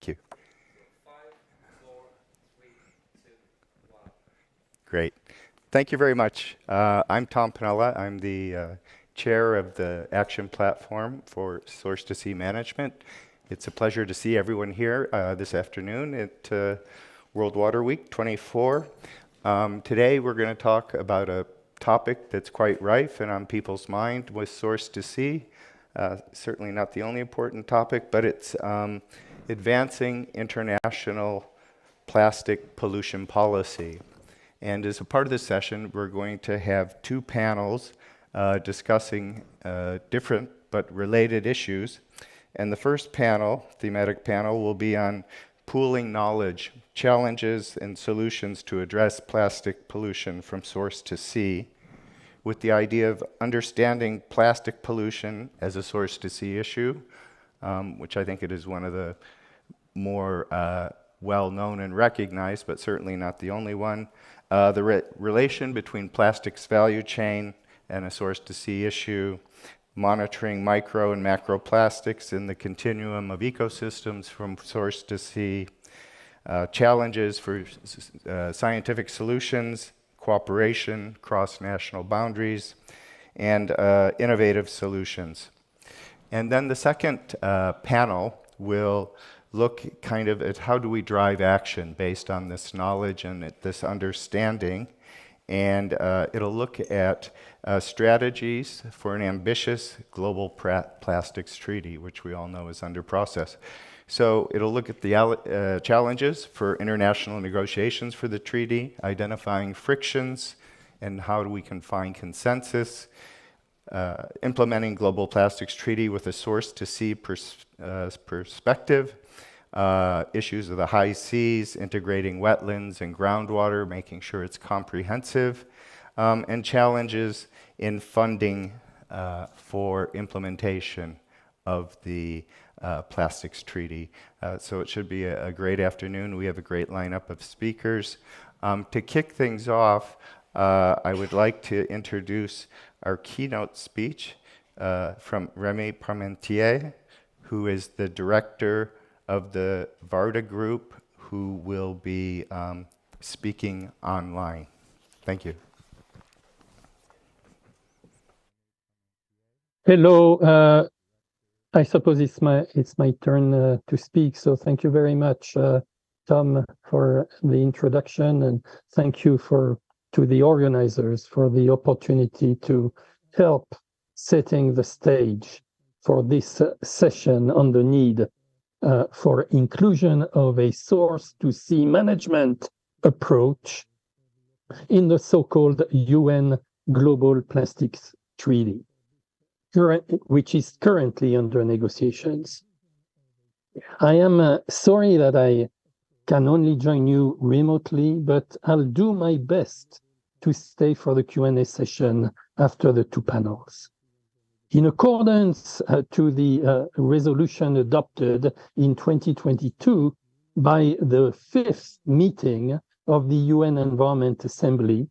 Thank you. 5, 4, 3, 2, 1. Great. Thank you very much. I'm Tom Pinella. I'm the chair of the Action Platform for Source to Sea Management. It's a pleasure to see everyone here this afternoon at World Water Week 24. Today we're going to talk about a topic that's quite rife and on people's mind with Source to Sea. Certainly not the only important topic, but it's advancing international plastic pollution policy. And as a part of this session, we're going to have two panels discussing different but related issues. And the first panel, thematic panel, will be on pooling knowledge, challenges and solutions to address plastic pollution from source to sea, with the idea of understanding plastic pollution as a source to sea issue, which I think it is one of the more well-known and recognized, but certainly not the only one. The relation between plastics value chain and a source to sea issue, monitoring micro and macro plastics in the continuum of ecosystems from source to sea, challenges for scientific solutions, cooperation, cross-national boundaries, and innovative solutions. And then the second panel will look kind of at how do we drive action based on this knowledge and this understanding. And it'll look at strategies for an ambitious global plastics treaty, which we all know is under process. So it'll look at the challenges for international negotiations for the treaty, identifying frictions, and how we can find consensus, implementing global plastics treaty with a source to sea perspective, issues of the high seas, integrating wetlands and groundwater, making sure it's comprehensive, and challenges in funding for implementation of the plastics treaty. So it should be a great afternoon. We have a great lineup of speakers. To kick things off, I would like to introduce our keynote speech from Rémi Parmentier, who is the director of the Varda Group, who will be speaking online. Thank you. Hello. I suppose it's my turn to speak. So thank you very much, Tom, for the introduction, and thank you to the organizers for the opportunity to help setting the stage for this session on the need for inclusion of a source to sea management approach in the so-called UN Global Plastics Treaty, which is currently under negotiations. I am sorry that I can only join you remotely, but I'll do my best to stay for the Q&A session after the two panels. In accordance to the resolution adopted in 2022 by the fifth meeting of the UN Environment Assembly,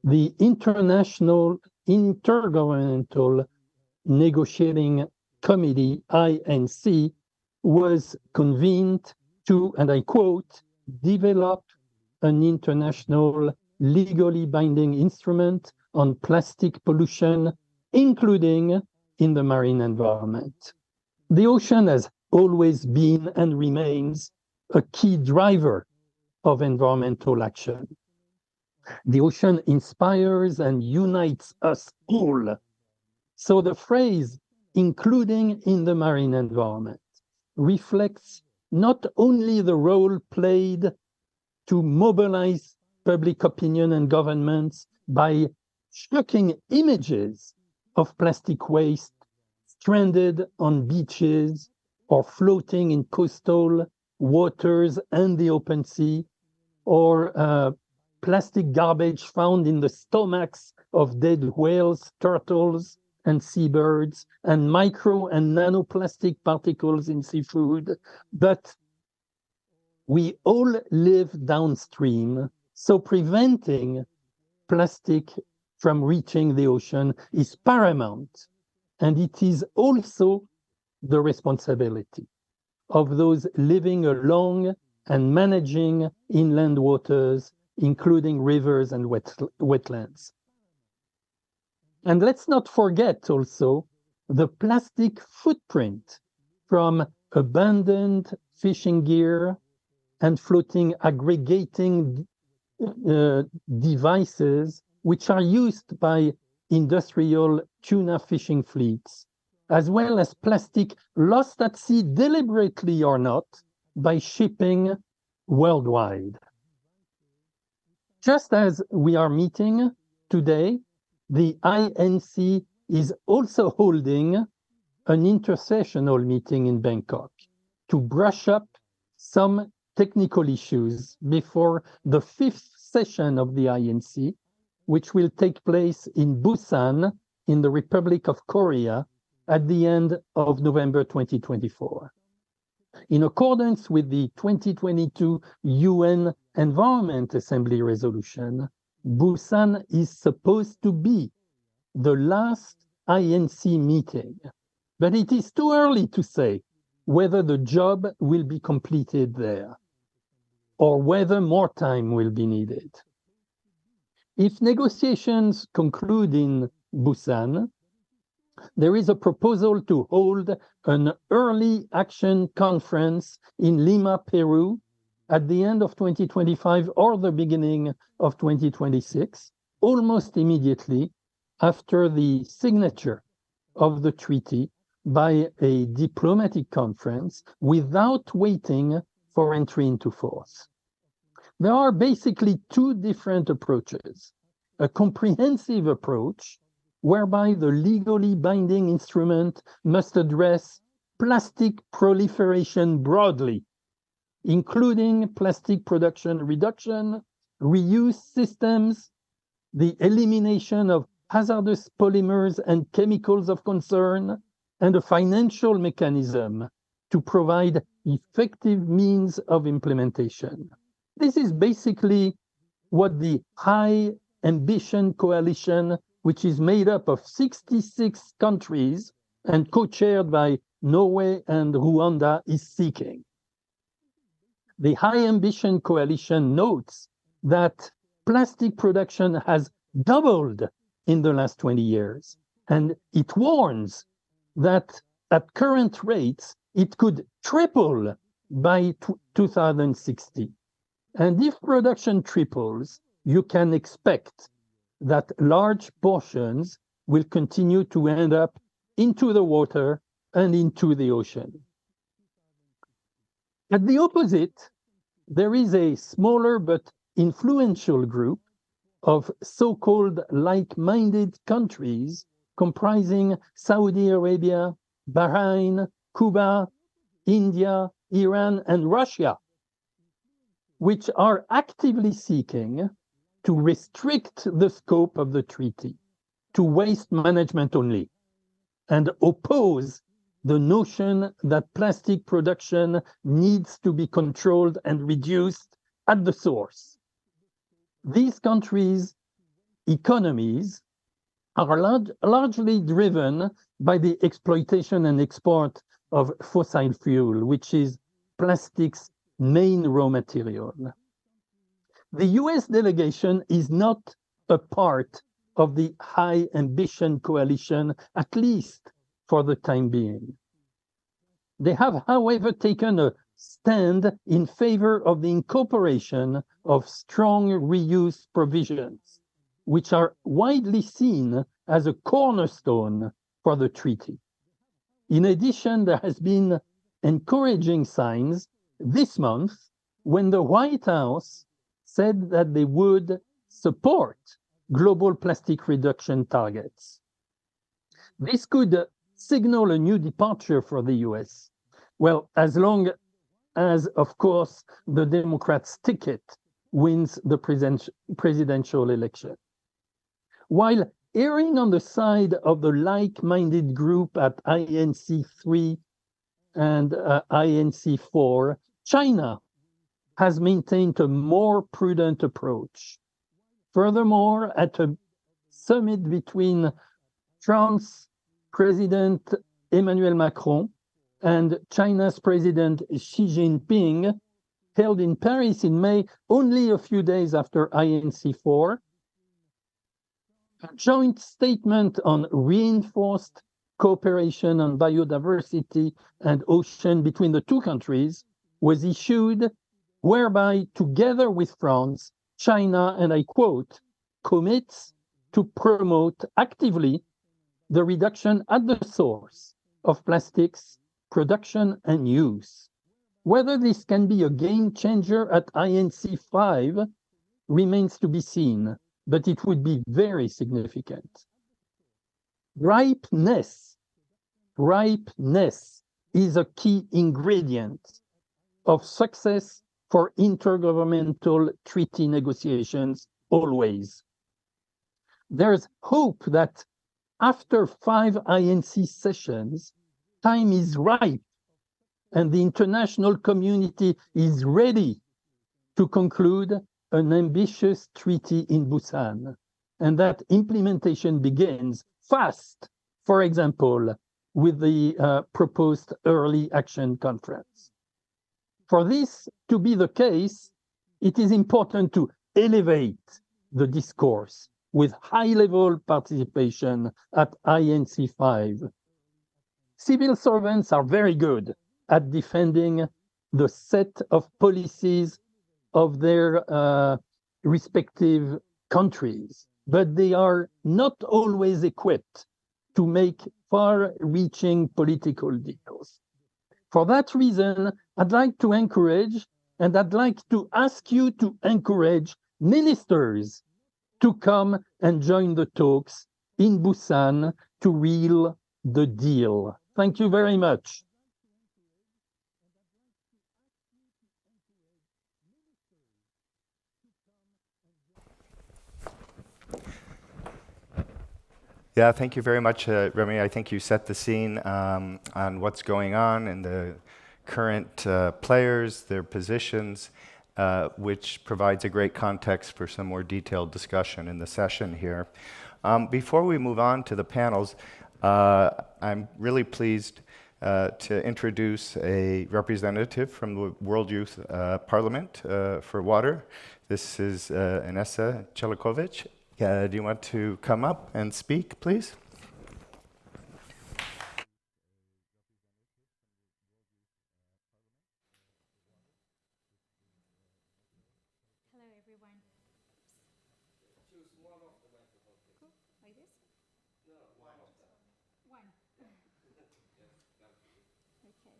the International Intergovernmental Negotiating Committee, INC, was convened to, and I quote, develop an international legally binding instrument on plastic pollution, including in the marine environment. The ocean has always been and remains a key driver of environmental action. The ocean inspires and unites us all. So the phrase, including in the marine environment, reflects not only the role played to mobilize public opinion and governments by shocking images of plastic waste stranded on beaches or floating in coastal waters and the open sea, or plastic garbage found in the stomachs of dead whales, turtles, and seabirds, and micro and nanoplastic particles in seafood. But we all live downstream, so preventing plastic from reaching the ocean is paramount, and it is also the responsibility of those living along and managing inland waters, including rivers and wetlands. And let's not forget also the plastic footprint from abandoned fishing gear and floating aggregating devices which are used by industrial tuna fishing fleets, as well as plastic lost at sea deliberately or not by shipping worldwide. Just as we are meeting today, the INC is also holding an intersessional meeting in Bangkok to brush up some technical issues before the 5th session of the INC, which will take place in Busan in the Republic of Korea at the end of November 2024. In accordance with the 2022 UN Environment Assembly resolution, Busan is supposed to be the last INC meeting, but it is too early to say whether the job will be completed there or whether more time will be needed. If negotiations conclude in Busan, there is a proposal to hold an early action conference in Lima, Peru, at the end of 2025 or the beginning of 2026, almost immediately after the signature of the treaty by a diplomatic conference without waiting for entry into force. There are basically two different approaches: a comprehensive approach whereby the legally binding instrument must address plastic proliferation broadly, including plastic production reduction, reuse systems, the elimination of hazardous polymers and chemicals of concern, and a financial mechanism to provide effective means of implementation. This is basically what the High Ambition Coalition, which is made up of 66 countries and co-chaired by Norway and Rwanda, is seeking. The High Ambition Coalition notes that plastic production has doubled in the last 20 years, and it warns that at current rates, it could triple by 2060. And if production triples, you can expect that large portions will continue to end up into the water and into the ocean. At the opposite, there is a smaller but influential group of so-called like-minded countries comprising Saudi Arabia, Bahrain, Cuba, India, Iran, and Russia, which are actively seeking to restrict the scope of the treaty to waste management only and oppose the notion that plastic production needs to be controlled and reduced at the source. These countries' economies are largely driven by the exploitation and export of fossil fuel, which is plastic's main raw material. The US delegation is not a part of the High Ambition Coalition, at least for the time being. They have, however, taken a stand in favor of the incorporation of strong reuse provisions, which are widely seen as a cornerstone for the treaty. In addition, there has been encouraging signs this month when the White House said that they would support global plastic reduction targets. This could signal a new departure for the US. Well, as long as, of course, the Democrats' ticket wins the presidential election. While erring on the side of the like-minded group at INC 3 and INC 4, China has maintained a more prudent approach. Furthermore, at a summit between France President Emmanuel Macron and China's President Xi Jinping held in Paris in May, only a few days after INC4, a joint statement on reinforced cooperation on biodiversity and ocean between the two countries was issued, whereby, together with France, China, and I quote, commits to promote actively the reduction at the source of plastics production and use. Whether this can be a game changer at INC 5 remains to be seen, but it would be very significant. Ripeness is a key ingredient of success for intergovernmental treaty negotiations always. There's hope that after 5 INC sessions, time is ripe and the international community is ready to conclude an ambitious treaty in Busan, and that implementation begins fast, for example, with the proposed early action conference. For this to be the case, it is important to elevate the discourse with high-level participation at INC 5. Civil servants are very good at defending the set of policies of their respective countries, but they are not always equipped to make far-reaching political deals. For that reason, I'd like to encourage, and I'd like to ask you to encourage ministers to come and join the talks in Busan to reel the deal. Thank you very much. Yeah, thank you very much, Remy. I think you set the scene on what's going on and the current players, their positions, which provides a great context for some more detailed discussion in the session here. Before we move on to the panels, I'm really pleased to introduce a representative from the World Youth Parliament for Water. This is Inessa Chelikovic. Do you want to come up and speak, please? Hello, everyone. Choose one of the microphone, please. Cool. Like this? No, one of them. One. Yes, done. Okay.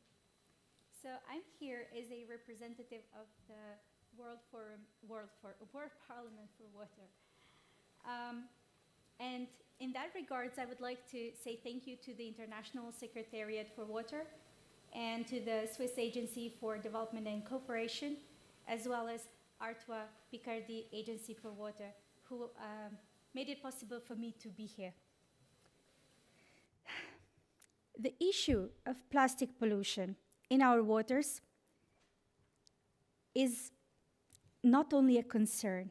So I'm here as a representative of the World Parliament for Water. And in that regards, I would like to say thank you to the International Secretariat for Water and to the Swiss Agency for Development and Cooperation, as well as Artois Picardie Agency for Water, who made it possible for me to be here. The issue of plastic pollution in our waters is not only a concern,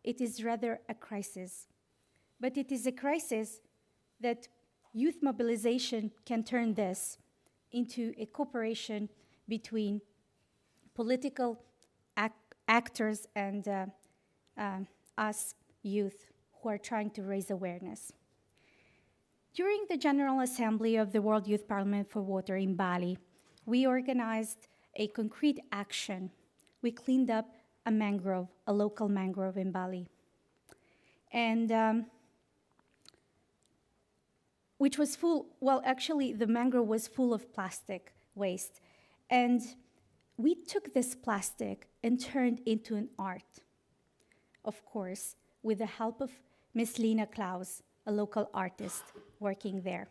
it is rather a crisis. But it is a crisis that youth mobilization can turn this into a cooperation between political actors and us youth who are trying to raise awareness. During the General Assembly of the World Youth Parliament for Water in Bali, we organized a concrete action. We cleaned up a local mangrove in Bali. And which was full, well, actually, the mangrove was full of plastic waste. And we took this plastic and turned into an art, of course, with the help of Miss Lina Klaus, a local artist working there.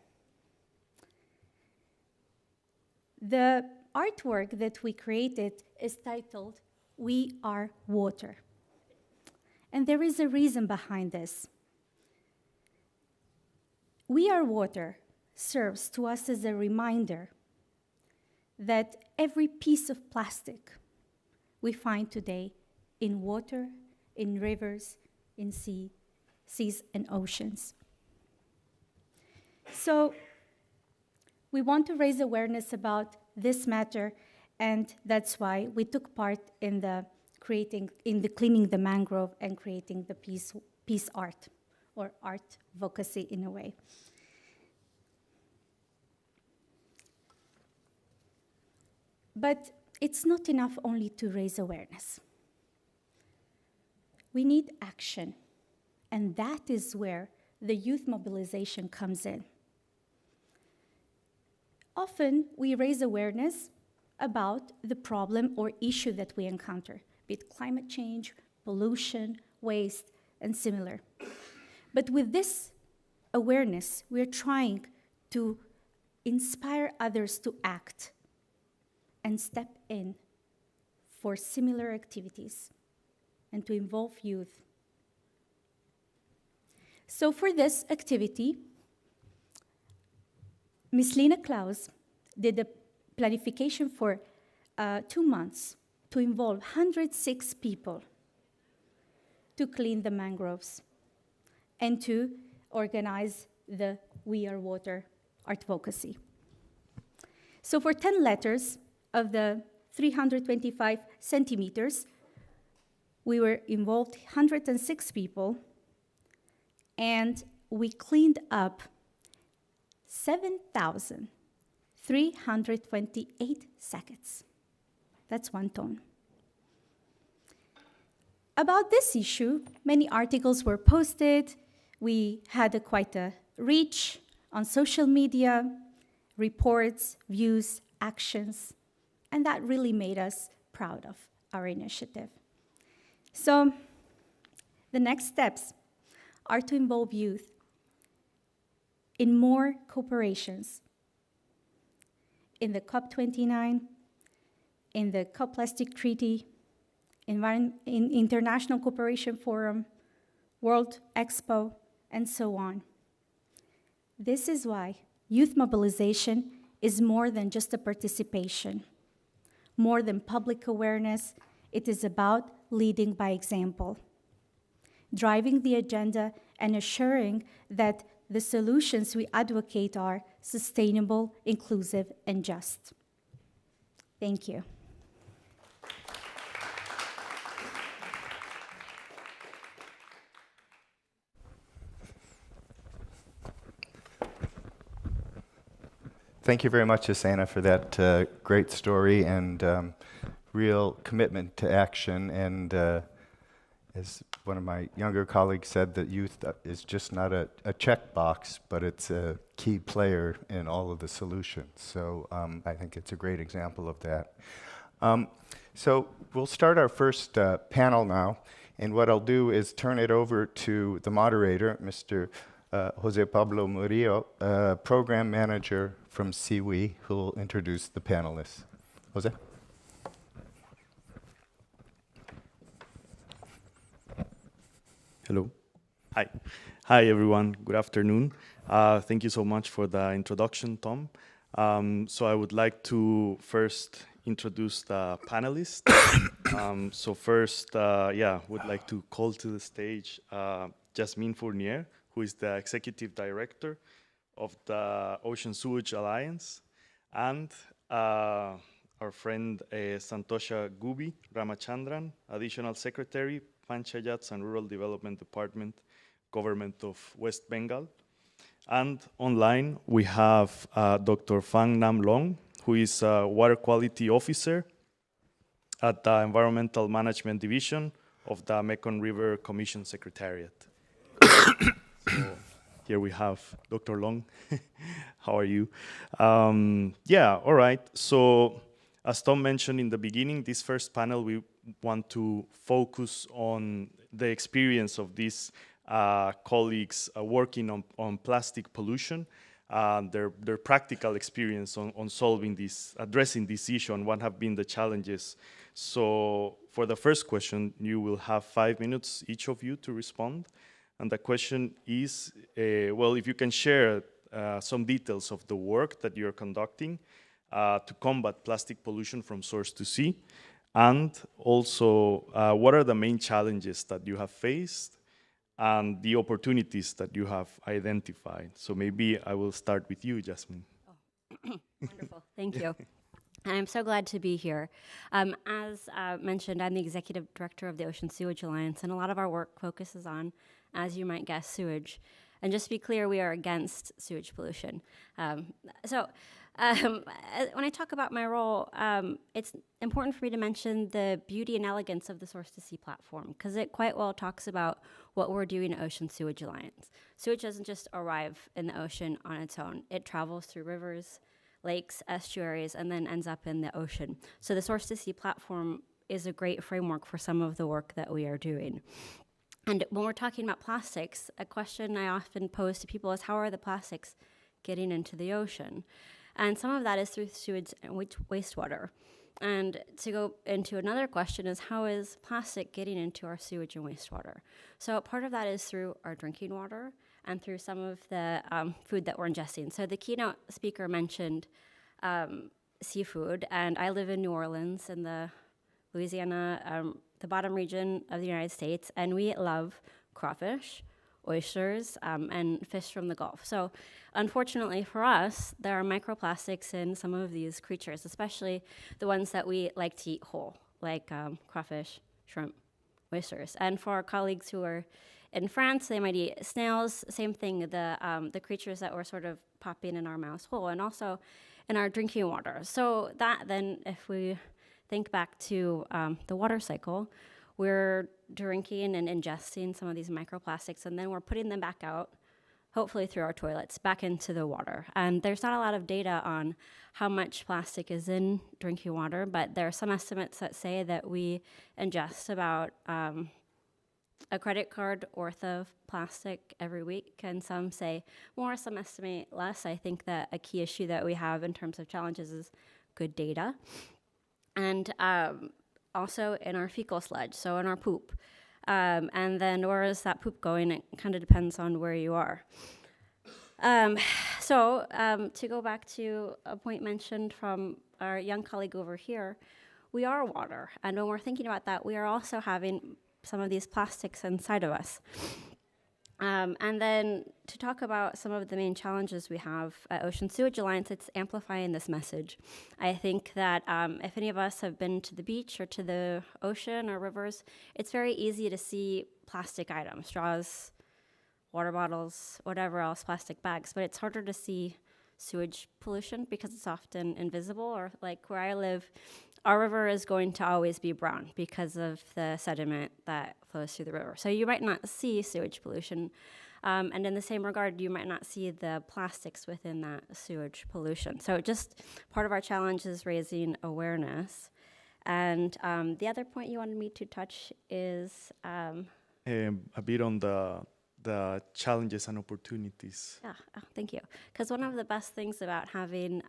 The artwork that we created is titled, "We Are Water." And there is a reason behind this. "We Are Water" serves to us as a reminder that every piece of plastic we find today in water, in rivers, in seas and oceans. So We want to raise awareness about this matter, and that's why we took part in the cleaning the mangrove and creating the peace art, or art advocacy in a way. But it's not enough only to raise awareness. We need action, and that is where the youth mobilization comes in. Often, we raise awareness about the problem or issue that we encounter, be it climate change, pollution, waste, and similar. But with this awareness, we're trying to inspire others to act and step in for similar activities and to involve youth. So for this activity, Ms. Lena Klaus did a planification for 2 months to involve 106 people to clean the mangroves and to organize the We Are Water art advocacy. So for 10 letters of the 325 centimeters, we were involved 106 people, and we cleaned up 7,328 sackets. That's 1 ton. About this issue, many articles were posted. We had quite a reach on social media, reports, views, actions, and that really made us proud of our initiative. So the next steps are to involve youth in more cooperations in the COP29, in the COP Plastic Treaty, in International Cooperation Forum, World Expo, and so on. This is why youth mobilization is more than just a participation, more than public awareness. It is about leading by example, driving the agenda and assuring that the solutions we advocate are sustainable, inclusive, and just. Thank you. Thank you very much, Asana, for that great story and real commitment to action. And as one of my younger colleagues said, that youth is just not a checkbox, but it's a key player in all of the solutions. So I think it's a great example of that. So we'll start our first panel now. And what I'll do is turn it over to the moderator, Mr. Jose Pablo Murillo, program manager from CIWI, who will introduce the panelists. Jose? Hello. Hi. Hi, everyone. Good afternoon. Thank you so much for the introduction, Tom. So I would like to first introduce the panelists. So first, would like to call to the stage Jasmine Fournier, who is the Executive Director of the Ocean Sewage Alliance, and our friend Santosha Gubi Ramachandran, Additional Secretary, Panchayats and Rural Development Department, Government of West Bengal. And online, we have Dr. Phang Nam Long, who is a Water Quality Officer at the Environmental Management Division of the Mekong River Commission Secretariat. So here we have Dr. Long. How are you? All right. So as Tom mentioned in the beginning, this first panel, we want to focus on the experience of these colleagues working on plastic pollution, their practical experience on solving this, addressing this issue, and what have been the challenges. So for the first question, you will have 5 minutes, each of you, to respond. And the question is, well, if you can share some details of the work that you're conducting to combat plastic pollution from source to sea, and also what are the main challenges that you have faced and the opportunities that you have identified. So maybe I will start with you, Jasmine. Oh. Wonderful, thank you. And I'm so glad to be here. As mentioned, I'm the executive director of the Ocean Sewage Alliance, and a lot of our work focuses on, as you might guess, sewage. And just to be clear, we are against sewage pollution. When I talk about my role, it's important for me to mention the beauty and elegance of the Source to Sea platform, because it quite well talks about what we're doing at Ocean Sewage Alliance. Sewage doesn't just arrive in the ocean on its own. It travels through rivers, lakes, estuaries, and then ends up in the ocean. So the Source to Sea platform is a great framework for some of the work that we are doing. And when we're talking about plastics, a question I often pose to people is, how are the plastics getting into the ocean? And some of that is through sewage and wastewater. And to go into another question is, how is plastic getting into our sewage and wastewater? So part of that is through our drinking water and through some of the food that we're ingesting. So the keynote speaker mentioned seafood, and I live in New Orleans in the Louisiana, the bottom region of the United States, and we love crawfish, oysters, and fish from the Gulf. So unfortunately for us, there are microplastics in some of these creatures, especially the ones that we like to eat whole, like crawfish, shrimp, oysters. And for our colleagues who are in France, they might eat snails, same thing, the creatures that were sort of popping in our mouths whole, and also in our drinking water. So that then, if we think back to the water cycle, we're drinking and ingesting some of these microplastics, and then we're putting them back out, hopefully through our toilets, back into the water. And there's not a lot of data on how much plastic is in drinking water, but there are some estimates that say that we ingest about a credit card worth of plastic every week, and some say more, some estimate less. I think that a key issue that we have in terms of challenges is good data. And also in our fecal sludge, so in our poop. And then where is that poop going? It kind of depends on where you are. To go back to a point mentioned from our young colleague over here, we are water. And when we're thinking about that, we are also having some of these plastics inside of us. And then to talk about some of the main challenges we have at Ocean Sewage Alliance, it's amplifying this message. I think that if any of us have been to the beach or to the ocean or rivers, it's very easy to see plastic items, straws, water bottles, whatever else, plastic bags, but it's harder to see sewage pollution because it's often invisible, or like where I live, our river is going to always be brown because of the sediment that flows through the river. So you might not see sewage pollution. And in the same regard, you might not see the plastics within that sewage pollution. So just part of our challenge is raising awareness. And the other point you wanted me to touch is... a bit on the challenges and opportunities. Yeah, thank you. Because one of the best things about having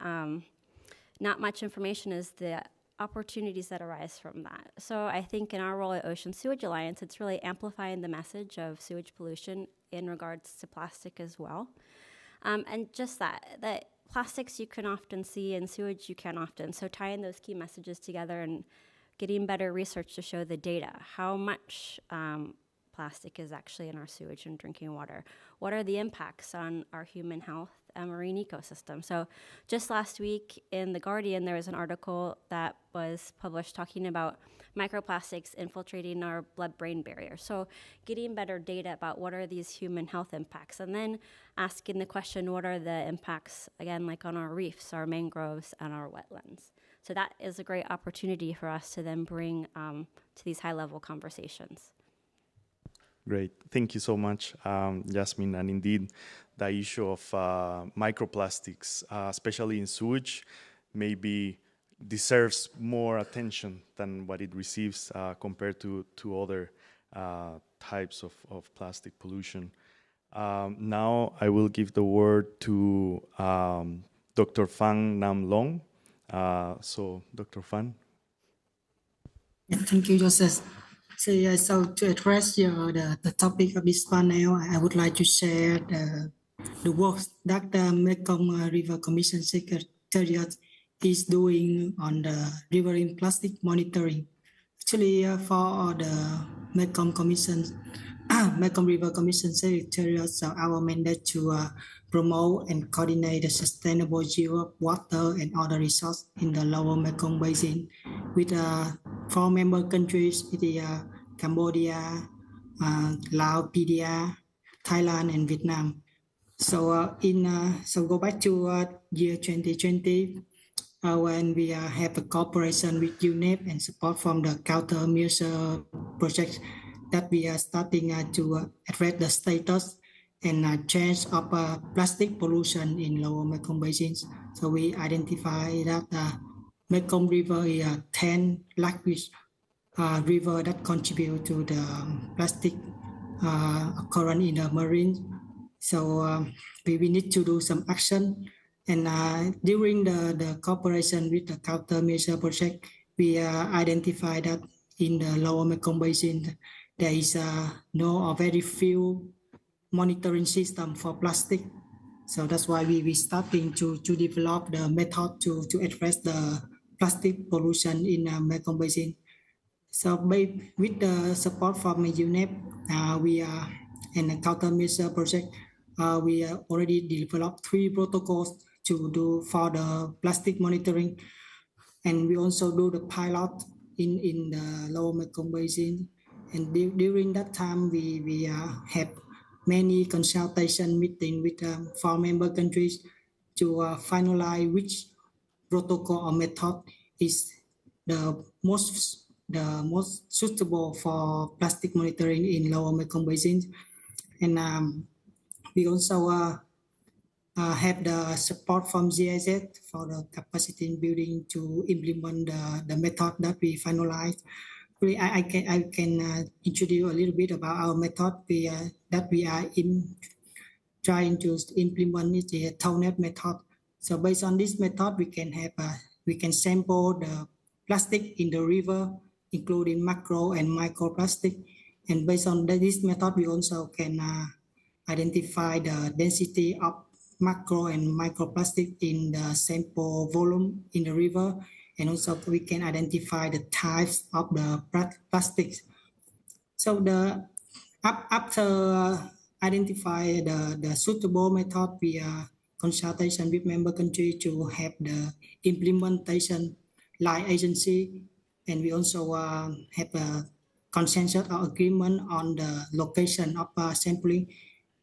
not much information is the opportunities that arise from that. So I think in our role at Ocean Sewage Alliance, it's really amplifying the message of sewage pollution in regards to plastic as well. And just that plastics you can often see and sewage you can often. So tying those key messages together and getting better research to show the data, how much plastic is actually in our sewage and drinking water. What are the impacts on our human health and marine ecosystem? So just last week in The Guardian, there was an article that was published talking about microplastics infiltrating our blood-brain barrier. So getting better data about what are these human health impacts, and then asking the question, what are the impacts, again, like on our reefs, our mangroves, and our wetlands? So that is a great opportunity for us to then bring to these high-level conversations. Great. Thank you so much, Jasmine. And indeed, the issue of microplastics, especially in sewage, maybe deserves more attention than what it receives compared to other types of plastic pollution. Now I will give the word to Dr. Phang Nam Long. So, Dr. Phang. Thank you, Joseph. So to address the topic of this panel, I would like to share the work that the Mekong River Commission Secretariat is doing on the riparian plastic monitoring. Actually, for the Mekong Commission, Mekong River Commission Secretariat, so our mandate to promote and coordinate the sustainable use of water and other resources in the lower Mekong Basin with 4 member countries, Cambodia, Laos, PDR, Thailand, and Vietnam. So so go back to year 2020, when we have a cooperation with UNEP and support from the countermeasure project that we are starting to address the status and change of plastic pollution in lower Mekong basins. So we identify that Mekong River is 10 largest river that contribute to the plastic occurrence in the marine. So we need to do some action. And during the cooperation with the countermeasure project, we identify that in the lower Mekong basin, there is no or very few monitoring system for plastic. So that's why we starting to develop the method to address the plastic pollution in Mekong basin. So with the support from UNEP, we are in a countermeasure project. We already developed 3 protocols to do for the plastic monitoring, and we also do the pilot in the lower Mekong basin. And during that time, we have many consultation meeting with 4 member countries to finalize which protocol or method is the most suitable for plastic monitoring in lower Mekong basin. And we also have the support from GIZ for the capacity building to implement the method that we finalized. I can introduce a little bit about our method that we are trying to implement is the TONET method. So based on this method, we can sample the plastic in the river, including macro and microplastic. And based on this method, we also can identify the density of macro and microplastic in the sample volume in the river. And also we can identify the types of the plastics. So after identify the suitable method, we are consultation with member country to have the implementation line agency, and we also have a consensus or agreement on the location of sampling.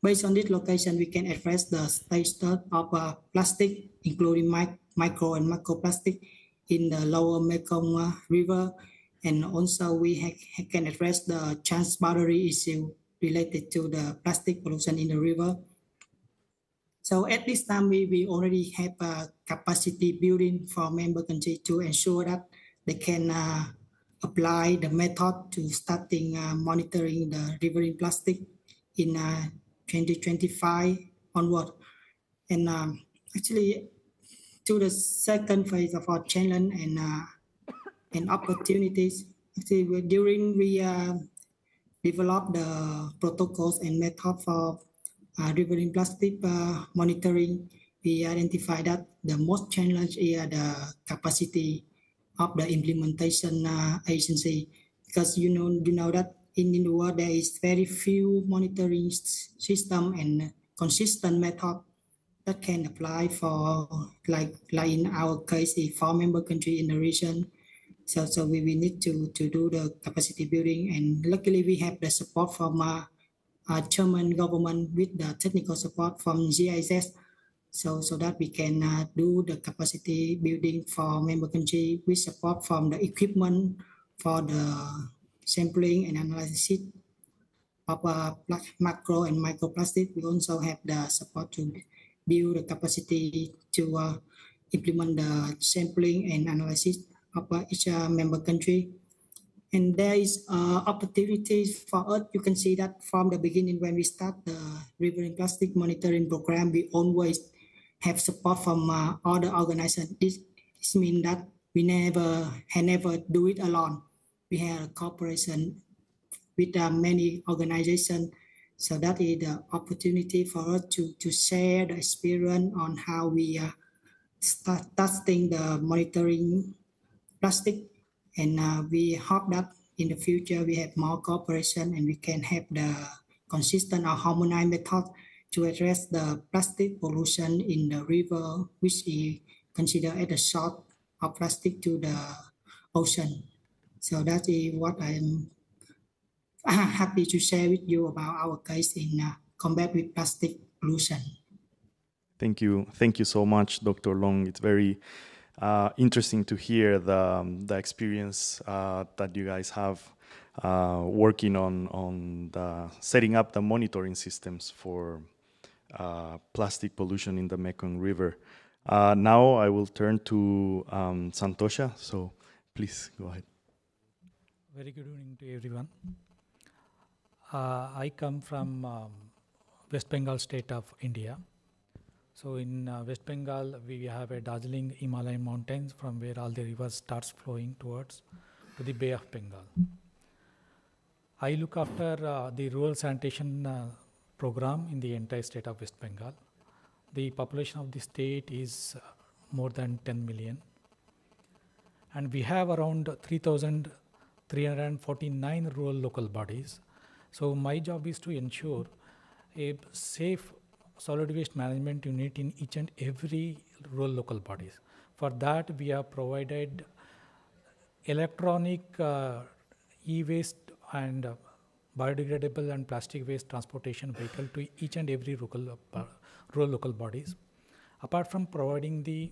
Based on this location, we can address the status of plastic, including micro and macroplastic in the lower Mekong River. And also we can address the transboundary issue related to the plastic pollution in the river. So at this time, we already have a capacity building for member countries to ensure that they can apply the method to starting monitoring the riverine plastic in 2025 onward. And actually, to the second phase of our challenge and opportunities, actually during we develop the protocols and method for riverine plastic monitoring, we identify that the most challenge is the capacity of the implementation agency, because you know that in the world there is very few monitoring system and consistent method that can apply for like in our case, a 4 member country in the region. So we need to do the capacity building, and luckily we have the support from German government with the technical support from GIZ, so that we can do the capacity building for member country with support from the equipment for the sampling and analysis of macro and microplastic. We also have the support to build the capacity to implement the sampling and analysis of each member country. And there is opportunities for us. You can see that from the beginning when we start the riverine plastic monitoring program, we always have support from other organizations. This means that we never do it alone. We have a cooperation with many organizations. So that is the opportunity for us to share the experience on how we start testing the monitoring plastic. And we hope that in the future we have more cooperation and we can have the consistent or harmonized method to address the plastic pollution in the river, which is considered as a source of plastic to the ocean. So that is what I am happy to share with you about our case in combat with plastic pollution. Thank you so much, Dr. Long. It's very interesting to hear the experience that you guys have working on setting up the monitoring systems for plastic pollution in the Mekong River. Now I will turn to Santosha, so please go ahead. Very good evening to everyone. I come from West Bengal state of India. So in West Bengal, we have a dazzling Himalayan mountains from where all the rivers starts flowing towards to the Bay of Bengal. I look after the rural sanitation program in the entire state of West Bengal. The population of the state is more than 10 million. And we have around 3,349 rural local bodies. So my job is to ensure a safe solid waste management unit in each and every rural local bodies. For that, we have provided electronic e-waste and biodegradable and plastic waste transportation vehicle to each and every rural local bodies. Apart from providing the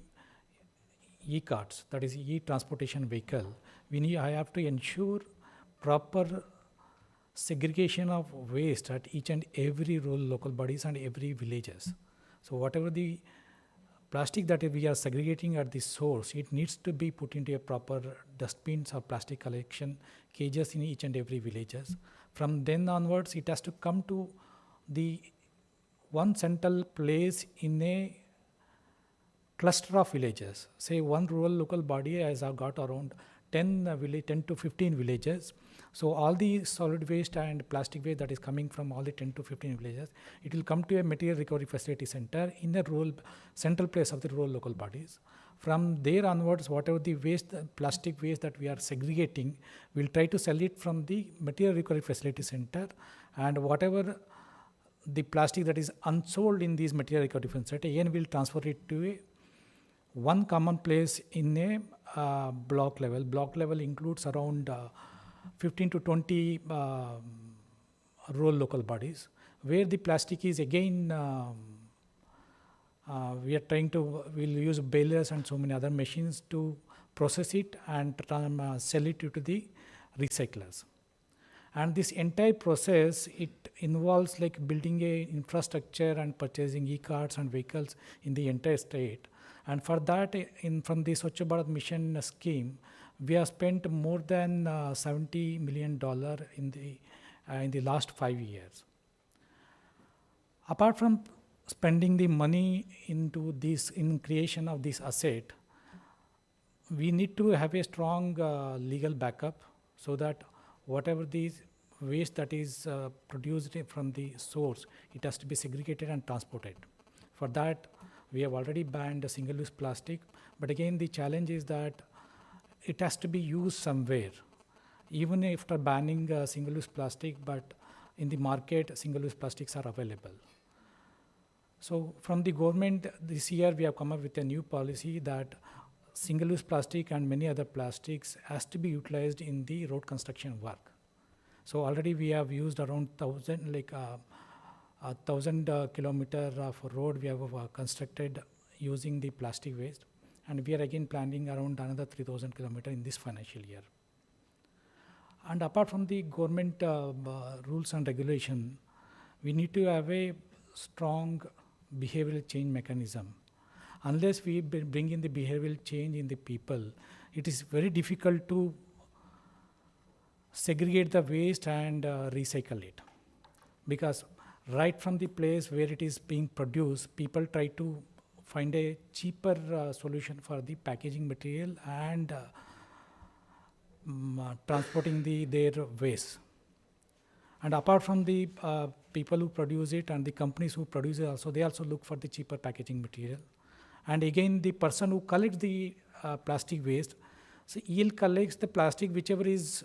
e-carts, that is e-transportation vehicle, I have to ensure proper segregation of waste at each and every rural local bodies and every villages. So whatever the plastic that we are segregating at the source, it needs to be put into a proper dustbins or plastic collection cages in each and every villages. From then onwards, it has to come to the one central place in a cluster of villages. Say one rural local body has got around 10 to 15 villages. So all the solid waste and plastic waste that is coming from all the 10 to 15 villages, it will come to a material recovery facility center in a rural central place of the rural local bodies. From there onwards, whatever the waste, plastic waste that we are segregating, we'll try to sell it from the material recovery facility center, and whatever the plastic that is unsold in these material recovery facility center, again we'll transfer it to one common place in a block level. Block level includes around 15 to 20 rural local bodies, where the plastic is again, we'll use balers and so many other machines to process it and sell it to the recyclers. And this entire process, it involves like building a infrastructure and purchasing e-carts and vehicles in the entire state. And for that, from the Swachh Bharat Mission scheme, we have spent more than $70 million in the last 5 years. Apart from spending the money into this in creation of this asset, we need to have a strong legal backup so that whatever the waste that is produced from the source, it has to be segregated and transported. For that, we have already banned single-use plastic, but again the challenge is that it has to be used somewhere. Even after banning single-use plastic, but in the market, single-use plastics are available. So from the government, this year we have come up with a new policy that single-use plastic and many other plastics has to be utilized in the road construction work. So already we have used around 1,000 kilometer of road we have constructed using the plastic waste, and we are again planning around another 3,000 kilometer in this financial year. And apart from the government rules and regulation, we need to have a strong behavioral change mechanism. Unless we bring in the behavioral change in the people, it is very difficult to segregate the waste and recycle it. Because right from the place where it is being produced, people try to find a cheaper solution for the packaging material and transporting their waste. And apart from the people who produce it and the companies who produce it also, they also look for the cheaper packaging material. And again, the person who collects the plastic waste, so he'll collect the plastic whichever is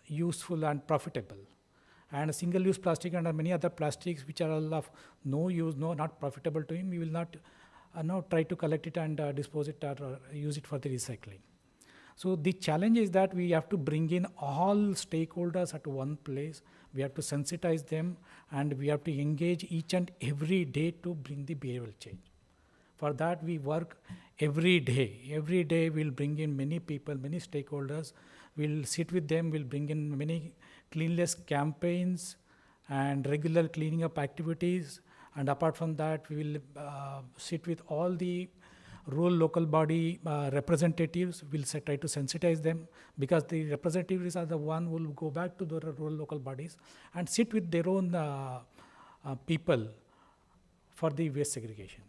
useful and profitable. And single-use plastic and many other plastics which are all of no use, not profitable to him, we will not try to collect it and dispose it or use it for the recycling. So the challenge is that we have to bring in all stakeholders at one place. We have to sensitize them, and we have to engage each and every day to bring the behavioral change. For that, we work every day. Every day, we'll bring in many people, many stakeholders. We'll sit with them. We'll bring in many cleanliness campaigns and regular cleaning up activities. And apart from that, we will sit with all the rural local body representatives. We'll try to sensitize them, because the representatives are the one who will go back to the rural local bodies and sit with their own people for the waste segregation.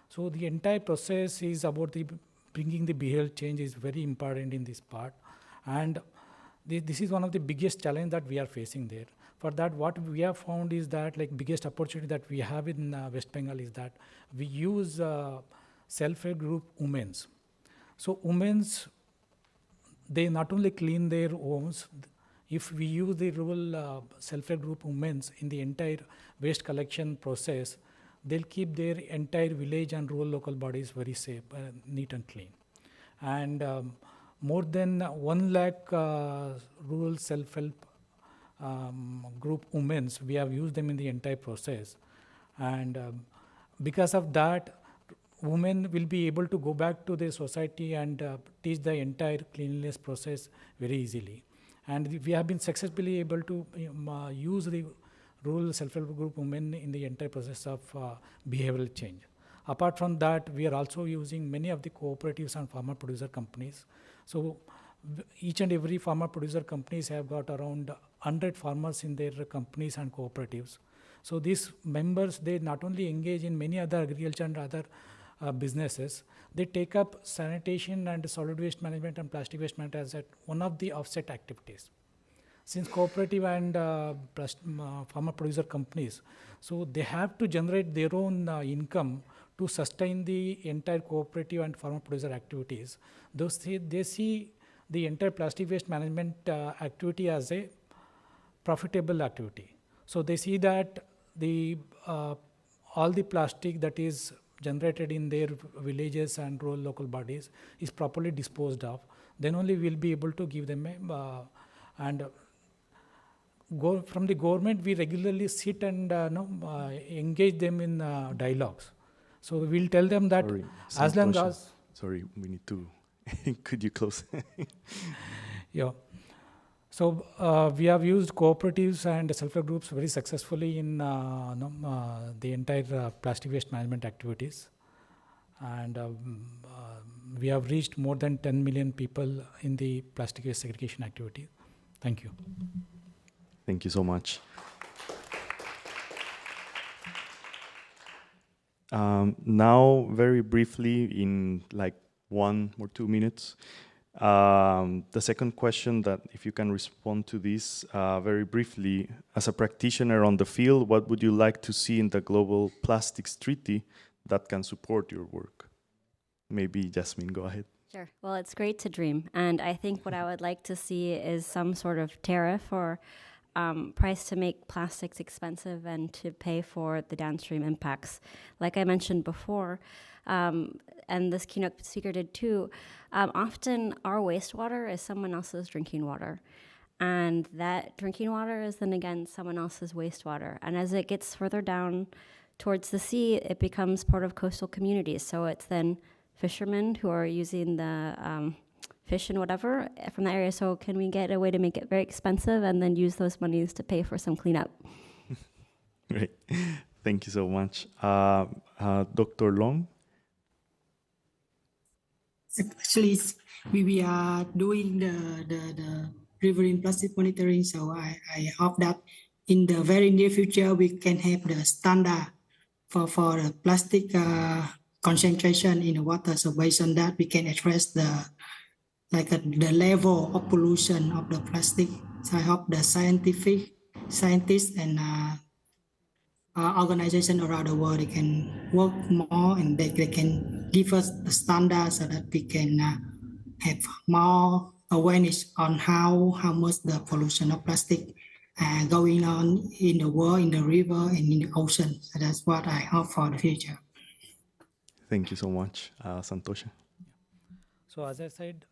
So the entire process is about the bringing the behavioral change is very important in this part. And this is one of the biggest challenge that we are facing there. For that, what we have found is that, like, biggest opportunity that we have in West Bengal is that we use self-help group women's. So women's, they not only clean their homes. If we use the rural self-help group women's in the entire waste collection process, they'll keep their entire village and rural local bodies very safe, neat and clean. And more than 1 lakh rural self-help group women's, we have used them in the entire process. And because of that, women will be able to go back to their society and teach the entire cleanliness process very easily. And we have been successfully able to use the rural self-help group women in the entire process of behavioral change. Apart from that, we are also using many of the cooperatives and farmer producer companies. So each and every farmer producer companies have got around 100 farmers in their companies and cooperatives. So these members, they not only engage in many other agriculture and other businesses, they take up sanitation and solid waste management and plastic waste management as one of the offset activities. Since cooperative and farmer producer companies, so they have to generate their own income to sustain the entire cooperative and farmer producer activities. They see the entire plastic waste management activity as a profitable activity. So they see that the all the plastic that is generated in their villages and rural local bodies is properly disposed of. Then only we'll be able to give them from the government, we regularly sit and engage them in dialogues. So we'll tell them that as long as... Sorry, we need to... Could you close? Yeah. So we have used cooperatives and self-help groups very successfully in the entire plastic waste management activities. And we have reached more than 10 million people in the plastic waste segregation activity. Thank you. Thank you so much. Now, very briefly, in like 1 or 2 minutes, the second question, that if you can respond to this very briefly, as a practitioner on the field, what would you like to see in the Global Plastics Treaty that can support your work? Maybe Jasmine, go ahead. Sure. Well, it's great to dream. And I think what I would like to see is some sort of tariff or price to make plastics expensive and to pay for the downstream impacts. Like I mentioned before, and this keynote speaker did too, often our wastewater is someone else's drinking water. And that drinking water is then again someone else's wastewater. And as it gets further down towards the sea, it becomes part of coastal communities. So it's then fishermen who are using the fish and whatever from the area. So can we get a way to make it very expensive and then use those monies to pay for some cleanup? Great. Thank you so much. Dr. Long? Actually, we are doing the riparian plastic monitoring, so I hope that in the very near future we can have the standard for plastic concentration in the water. So based on that, we can address the level of pollution of the plastic. So I hope the scientists and organizations around the world, they can work more and they can give us the standards so that we can have more awareness on how much the pollution of plastic going on in the world, in the river, and in the ocean. So that's what I hope for the future. Thank you so much, Santosha. So as I said,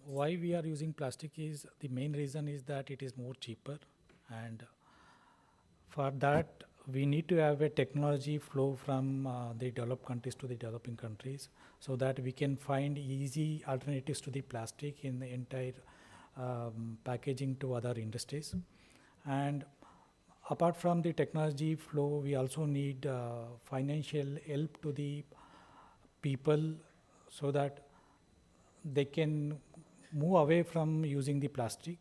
why we are using plastic is the main reason is that it is more cheaper, and for that we need to have a technology flow from the developed countries to the developing countries, so that we can find easy alternatives to the plastic in the entire packaging to other industries. And apart from the technology flow, we also need financial help to the people so that they can move away from using the plastic.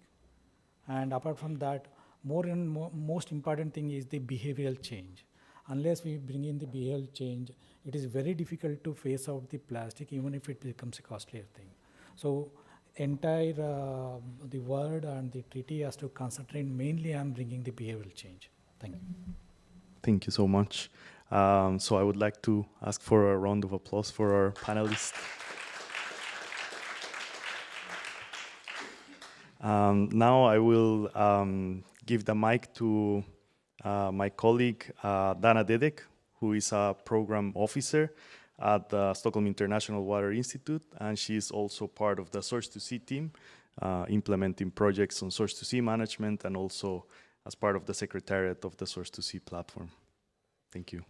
And apart from that, most important thing is the behavioral change. Unless we bring in the behavioral change, it is very difficult to phase out the plastic, even if it becomes a costlier thing. So entire the world and the treaty has to concentrate mainly on bringing the behavioral change. Thank you. Thank you so much. So I would like to ask for a round of applause for our panelists. Now I will give the mic to my colleague Dana Dedek, who is a program officer at the Stockholm International Water Institute, and she is also part of the Source to Sea team, implementing projects on Source to Sea management, and also as part of the secretariat of the Source to Sea platform. Thank you.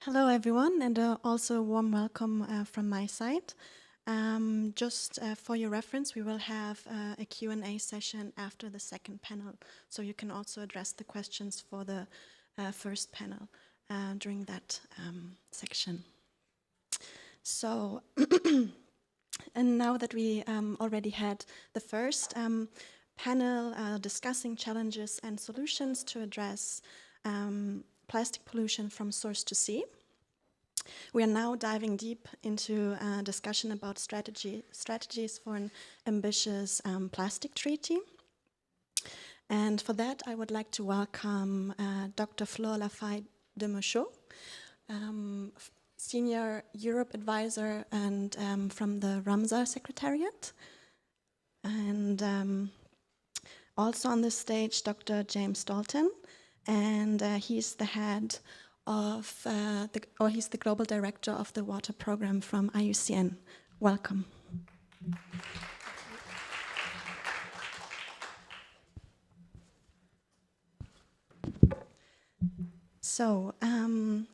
Hello, everyone, and also a warm welcome from my side. Just for your reference, we will have a Q&A session after the second panel, so you can also address the questions for the first panel during that section. So, and now that we already had the first panel discussing challenges and solutions to address plastic pollution from source to sea, we are now diving deep into a discussion about strategies for an ambitious plastic treaty. And for that, I would like to welcome Dr. Flore Lafay-de-Michaud, Senior Europe Advisor and from the Ramsar Secretariat. And also on the stage, Dr. James Dalton, and he's the head of, he's the Global Director of the Water Program from IUCN. Welcome. So,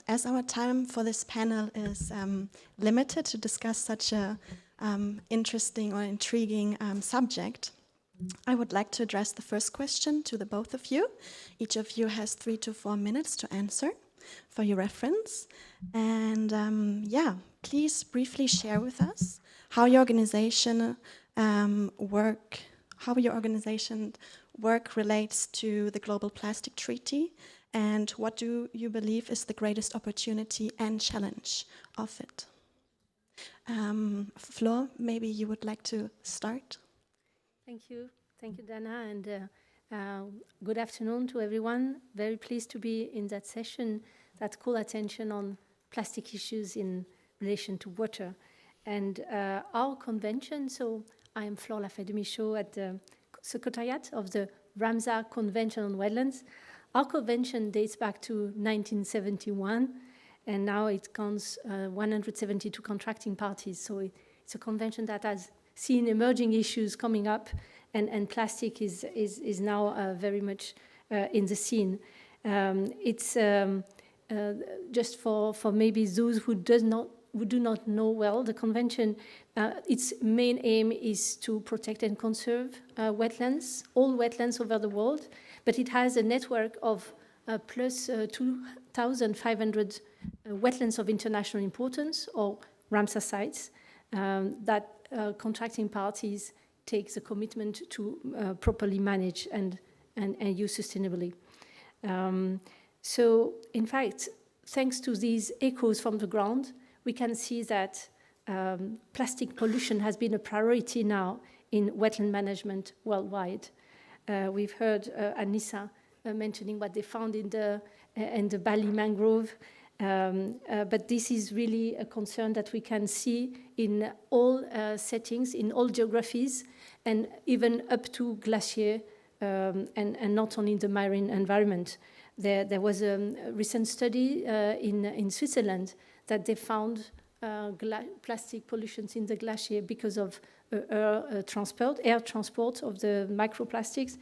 as our time for this panel is limited to discuss such a interesting or intriguing subject, I would like to address the first question to the both of you. Each of you has 3 to 4 minutes to answer for your reference. And yeah, please briefly share with us how your organization work relates to the Global Plastic Treaty, and what do you believe is the greatest opportunity and challenge of it? Flore, maybe you would like to start? Thank you, Dana, and good afternoon to everyone. Very pleased to be in that session that call attention on plastic issues in relation to water. And our convention, so I am Flore Lafay-de-Michaud at the Secretariat of the Ramsar Convention on Wetlands. Our convention dates back to 1971, and now it counts 172 contracting parties. So it's a convention that has seen emerging issues coming up, and plastic is now very much in the scene. It's just for maybe those who do not know well the convention. Its main aim is to protect and conserve wetlands, all wetlands over the world, but it has a network of plus 2,500 wetlands of international importance, or Ramsar sites, that contracting parties take the commitment to properly manage and use sustainably. So, in fact, thanks to these echoes from the ground, we can see that plastic pollution has been a priority now in wetland management worldwide. We've heard Anissa mentioning what they found in the Bali mangrove. But this is really a concern that we can see in all settings, in all geographies, and even up to glacier, and not only in the marine environment. There was a recent study in Switzerland that they found plastic pollutions in the glacier because of air transport of the microplastics.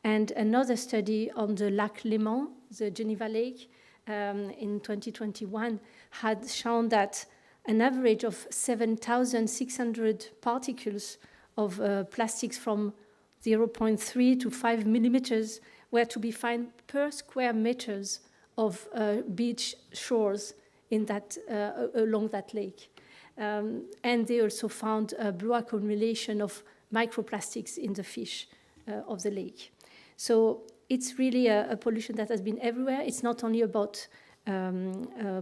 And another study on the Lac Léman, the Geneva Lake, in 2021 had shown that an average of 7,600 particles of plastics from 0.3 to 5 millimeters were to be found per square meters of beach shores in that, along that lake. And they also a blue accumulation of microplastics in the fish of the lake. So it's really a pollution that has been everywhere. It's not only about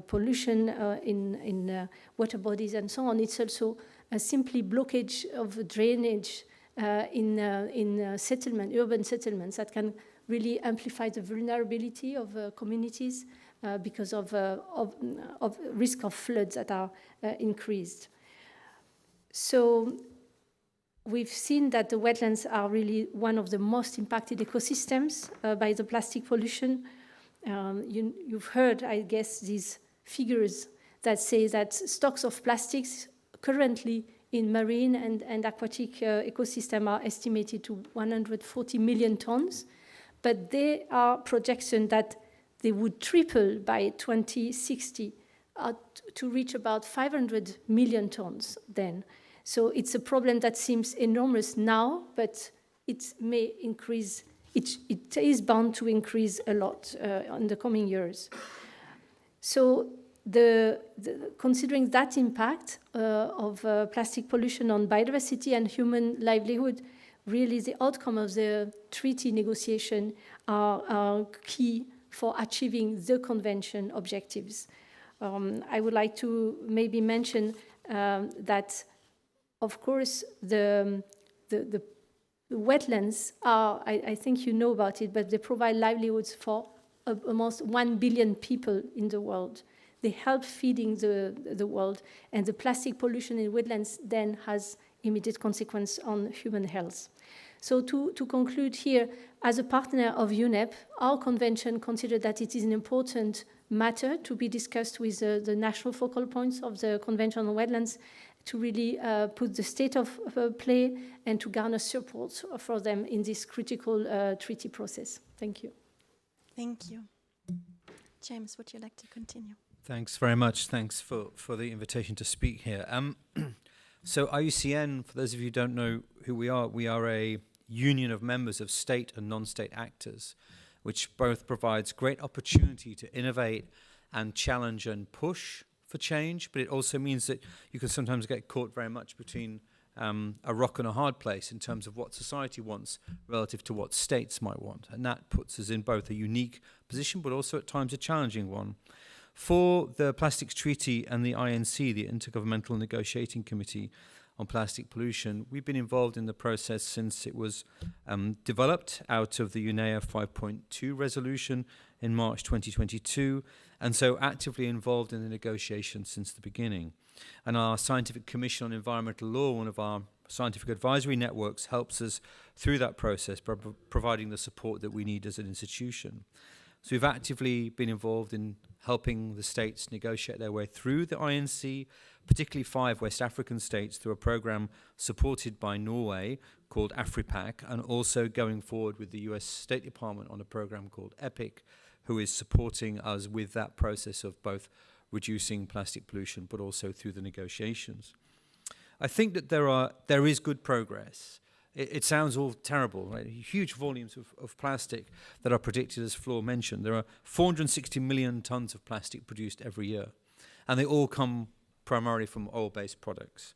pollution in water bodies and so on. It's also a simply blockage of drainage in urban settlements that can really amplify the vulnerability of communities because of risk of floods that are increased. So we've seen that the wetlands are really one of the most impacted ecosystems by the plastic pollution. You've heard, I guess, these figures that say that stocks of plastics currently in marine and aquatic ecosystem are estimated to 140 million tons, but there are projections that they would triple by 2060 to reach about 500 million tons then. So it's a problem that seems enormous now, but it may increase, it is bound to increase a lot in the coming years. So considering that impact of plastic pollution on biodiversity and human livelihood, really the outcome of the treaty negotiation are key for achieving the convention objectives. I would like to maybe mention that, of course, the wetlands are, I think you know about it, but they provide livelihoods for almost 1 billion people in the world. They help feeding the world, and the plastic pollution in wetlands then has immediate consequence on human health. So to conclude here, as a partner of UNEP, our convention considered that it is an important matter to be discussed with the national focal points of the Convention on Wetlands to really put the state of play and to garner support for them in this critical treaty process. Thank you. Thank you. James, would you like to continue? Thanks very much. Thanks for the invitation to speak here. So IUCN, for those of you who don't know who we are a union of members of state and non-state actors, which both provides great opportunity to innovate and challenge and push for change, but it also means that you can sometimes get caught very much between a rock and a hard place in terms of what society wants relative to what states might want. And that puts us in both a unique position, but also at times a challenging one. For the Plastics Treaty and the INC, the Intergovernmental Negotiating Committee on Plastic Pollution, we've been involved in the process since it was developed out of the UNEA 5.2 resolution in March 2022, and so actively involved in the negotiations since the beginning. And our Scientific Commission on Environmental Law, one of our scientific advisory networks, helps us through that process by providing the support that we need as an institution. So we've actively been involved in helping the states negotiate their way through the INC, particularly 5 West African states, through a program supported by Norway called AfriPac, and also going forward with the US State Department on a program called EPIC, who is supporting us with that process of both reducing plastic pollution, but also through the negotiations. I think that there is good progress. It sounds all terrible, right? Huge volumes of plastic that are predicted, as Flor mentioned. There are 460 million tons of plastic produced every year, and they all come primarily from oil-based products.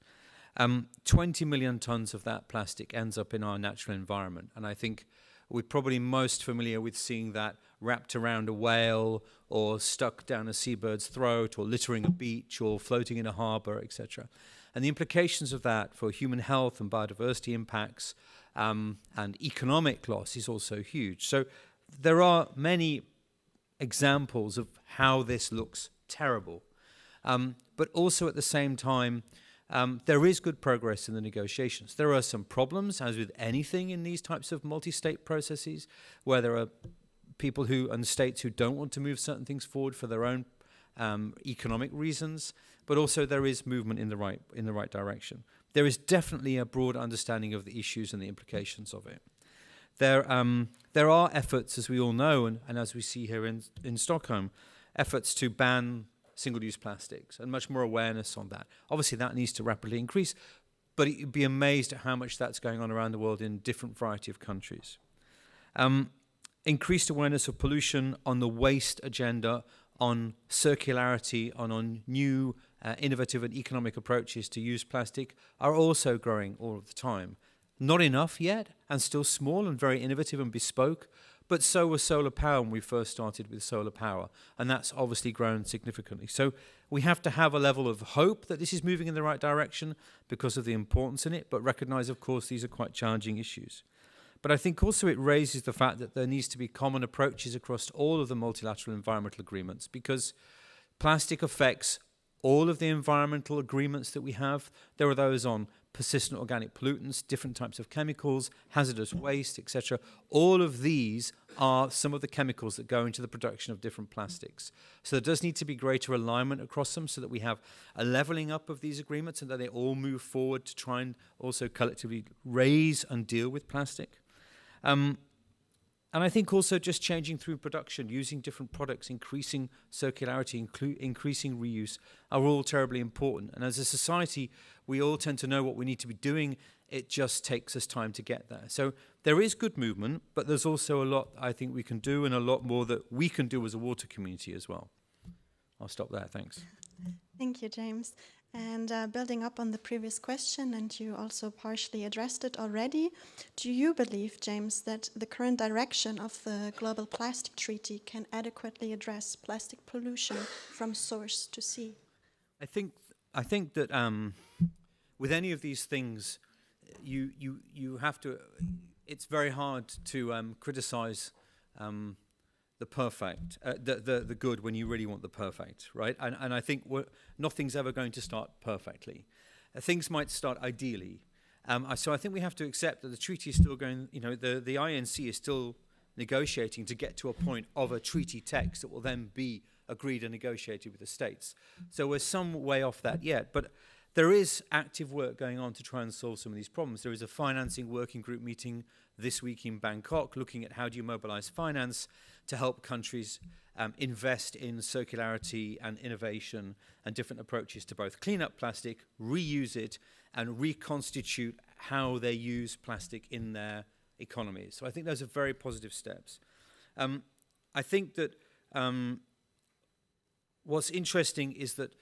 20 million tons of that plastic ends up in our natural environment, and I think we're probably most familiar with seeing that wrapped around a whale or stuck down a seabird's throat or littering a beach or floating in a harbor, etc. And the implications of that for human health and biodiversity impacts and economic loss is also huge. So there are many examples of how this looks terrible. But also at the same time, there is good progress in the negotiations. There are some problems, as with anything in these types of multi-state processes, where there are people and states who don't want to move certain things forward for their own economic reasons, but also there is movement in the right direction. There is definitely a broad understanding of the issues and the implications of it. There are efforts, as we all know, and as we see here in Stockholm, efforts to ban single-use plastics and much more awareness on that. Obviously, that needs to rapidly increase, but you'd be amazed at how much that's going on around the world in different variety of countries. Increased awareness of pollution, on the waste agenda, on circularity, on new innovative and economic approaches to use plastic are also growing all of the time. Not enough yet, and still small and very innovative and bespoke, but so was solar power when we first started with solar power, and that's obviously grown significantly. So we have to have a level of hope that this is moving in the right direction because of the importance in it, but recognize, of course, these are quite challenging issues. But I think also it raises the fact that there needs to be common approaches across all of the multilateral environmental agreements, because plastic affects all of the environmental agreements that we have. There are those on persistent organic pollutants, different types of chemicals, hazardous waste, etc. All of these are some of the chemicals that go into the production of different plastics. So there does need to be greater alignment across them so that we have a leveling up of these agreements and that they all move forward to try and also collectively raise and deal with plastic. And I think also just changing through production, using different products, increasing circularity, increasing reuse are all terribly important. And as a society, we all tend to know what we need to be doing. It just takes us time to get there. So there is good movement, but there's also a lot I think we can do and a lot more that we can do as a water community as well. I'll stop there. Thanks. Thank you, James. And building up on the previous question, and you also partially addressed it already, do you believe, James, that the current direction of the Global Plastic Treaty can adequately address plastic pollution from source to sea? I think that with any of these things, you have to. It's very hard to criticize the perfect, the good when you really want the perfect, right? And I think nothing's ever going to start perfectly. Things might start ideally. So I think we have to accept that the treaty is still going, the INC is still negotiating to get to a point of a treaty text that will then be agreed and negotiated with the states. So we're some way off that yet, but there is active work going on to try and solve some of these problems. There is a financing working group meeting this week in Bangkok looking at how do you mobilize finance to help countries invest in circularity and innovation and different approaches to both clean up plastic, reuse it, and reconstitute how they use plastic in their economies. So I think those are very positive steps. I think that what's interesting is that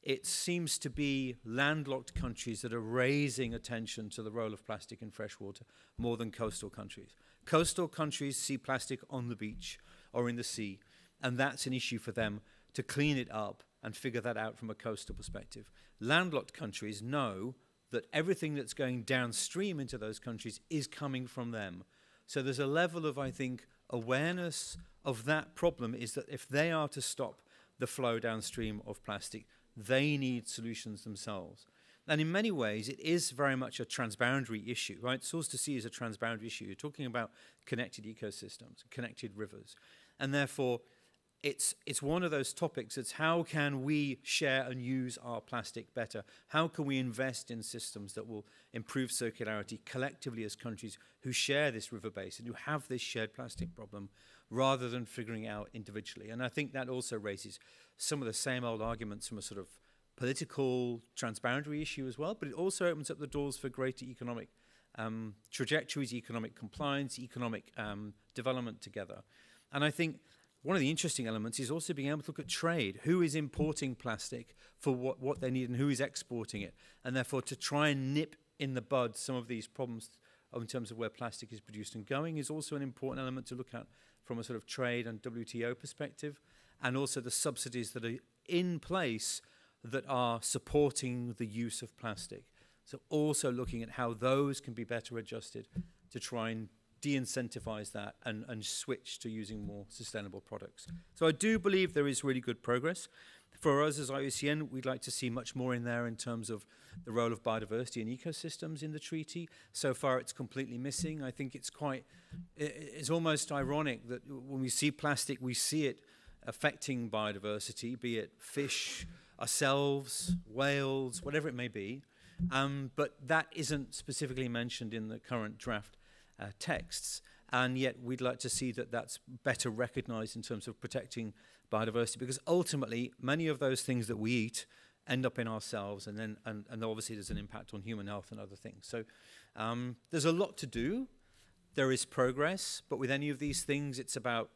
it seems to be landlocked countries that are raising attention to the role of plastic in freshwater more than coastal countries. Coastal countries see plastic on the beach or in the sea, and that's an issue for them to clean it up and figure that out from a coastal perspective. Landlocked countries know that everything that's going downstream into those countries is coming from them. So there's a level of, I think, awareness of that problem, is that if they are to stop the flow downstream of plastic, they need solutions themselves. And in many ways, it is very much a transboundary issue, right? Source to sea is a transboundary issue. You're talking about connected ecosystems, connected rivers. And therefore, it's one of those topics. It's how can we share and use our plastic better? How can we invest in systems that will improve circularity collectively as countries who share this river basin, who have this shared plastic problem, rather than figuring it out individually? And I think that also raises some of the same old arguments from a sort of political transboundary issue as well, but it also opens up the doors for greater economic trajectories, economic compliance, economic development together. And I think one of the interesting elements is also being able to look at trade. Who is importing plastic for what they need and who is exporting it? And therefore to try and nip in the bud some of these problems in terms of where plastic is produced and going is also an important element to look at from a sort of trade and WTO perspective, and also the subsidies that are in place that are supporting the use of plastic. So also looking at how those can be better adjusted to try and de-incentivize that and switch to using more sustainable products. So I do believe there is really good progress. For us as IUCN, we'd like to see much more in there in terms of the role of biodiversity and ecosystems in the treaty. So far it's completely missing. I think it's almost ironic that when we see plastic, we see it affecting biodiversity, be it fish, ourselves, whales, whatever it may be. But that isn't specifically mentioned in the current draft texts, and yet we'd like to see that that's better recognized in terms of protecting biodiversity, because ultimately many of those things that we eat end up in ourselves, and then and obviously there's an impact on human health and other things. So there's a lot to do. There is progress, but with any of these things, it's about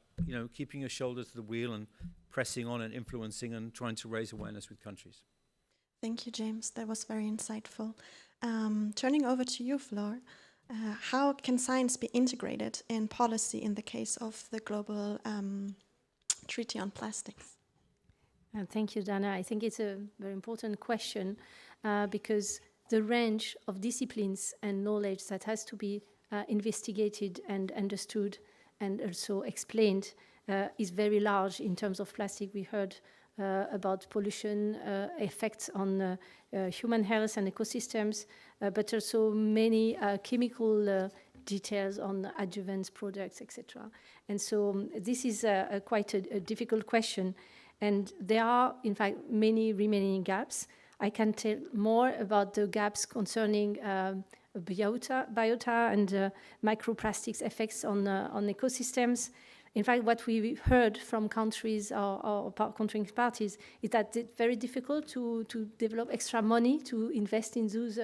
keeping your shoulder to the wheel and pressing on and influencing and trying to raise awareness with countries. Thank you, James. That was very insightful. Turning over to you, Flor. How can science be integrated in policy in the case of the global treaty on plastics? Thank you, Dana. I think it's a very important question because the range of disciplines and knowledge that has to be investigated and understood and also explained is very large in terms of plastic. We heard about pollution effects on human health and ecosystems, but also many chemical details on adjuvants, products, etc. And so this is quite a difficult question. And there are, in fact, many remaining gaps. I can tell more about the gaps concerning biota and microplastics effects on ecosystems. In fact, what we heard from countries or contributing parties is that it's very difficult to develop extra money to invest in those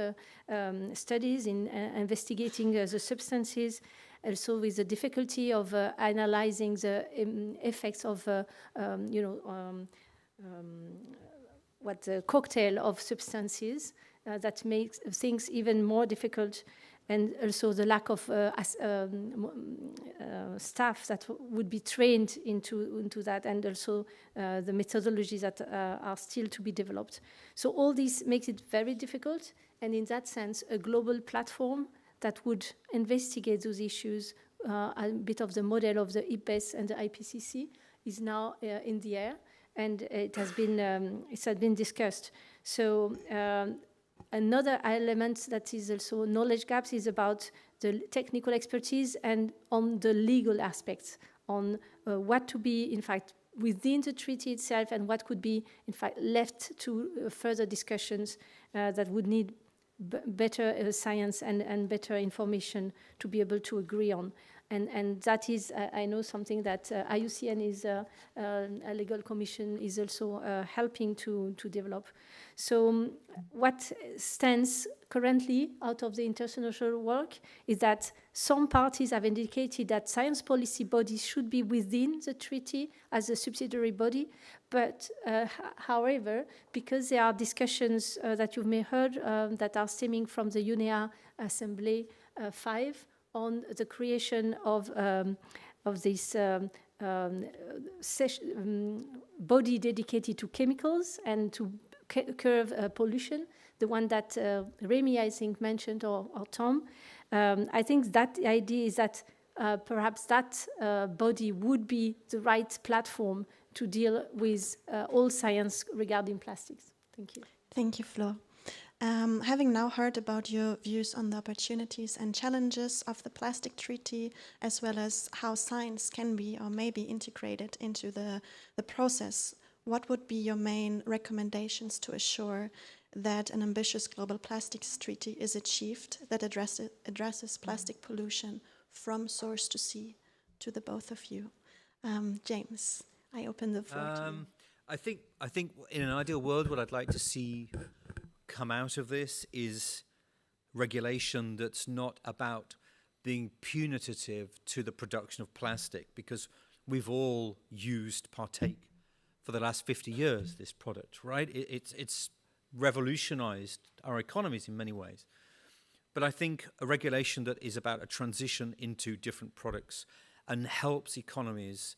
studies, in investigating the substances, also with the difficulty of analyzing the effects of, what the cocktail of substances that makes things even more difficult. And also the lack of staff that would be trained into that, and also the methodologies that are still to be developed. So all this makes it very difficult, and in that sense, a global platform that would investigate those issues, a bit of the model of the IPBES and the IPCC, is now in the air, and it has been discussed. So. Another element that is also knowledge gaps is about the technical expertise and on the legal aspects, on what to be, in fact, within the treaty itself and what could be, in fact, left to further discussions that would need better science and better information to be able to agree on. And that is, I know, something that IUCN is, a legal commission is also helping to develop. So what stands currently out of the international work is that some parties have indicated that science policy bodies should be within the treaty as a subsidiary body. But however, because there are discussions that you may have heard that are stemming from the UNEA Assembly 5 on the creation of this body dedicated to chemicals and to curb pollution, the one that Remy, I think, mentioned, or Tom. I think that the idea is that perhaps that body would be the right platform to deal with all science regarding plastics. Thank you. Thank you, Flo. Having now heard about your views on the opportunities and challenges of the plastic treaty, as well as how science can be or may be integrated into the process, what would be your main recommendations to assure that an ambitious global plastics treaty is achieved that addresses plastic pollution from source to sea, to the both of you? James, I open the floor to you. I think in an ideal world, what I'd like to see come out of this is regulation that's not about being punitive to the production of plastic, because we've all partake for the last 50 years, this product, right? It's revolutionized our economies in many ways. But I think a regulation that is about a transition into different products and helps economies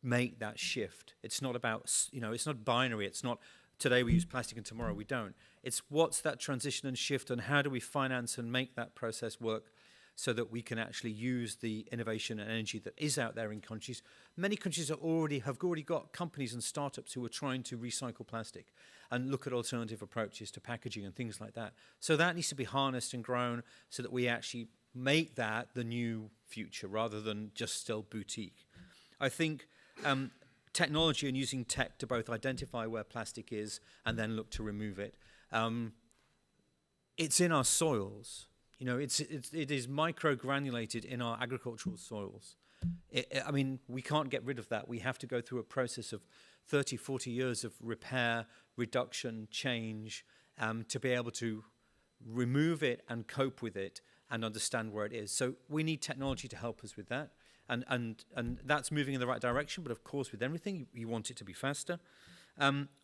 make that shift. It's not about, it's not binary. It's not today we use plastic and tomorrow we don't. It's what's that transition and shift, and how do we finance and make that process work so that we can actually use the innovation and energy that is out there in countries. Many countries have already got companies and startups who are trying to recycle plastic and look at alternative approaches to packaging and things like that. So that needs to be harnessed and grown so that we actually make that the new future rather than just still boutique. I think technology and using tech to both identify where plastic is and then look to remove it. It's in our soils. You know, it is microgranulated in our agricultural soils. I mean, we can't get rid of that. We have to go through a process of 30, 40 years of repair, reduction, change, to be able to remove it and cope with it and understand where it is. So we need technology to help us with that. And that's moving in the right direction, but of course with everything, you want it to be faster.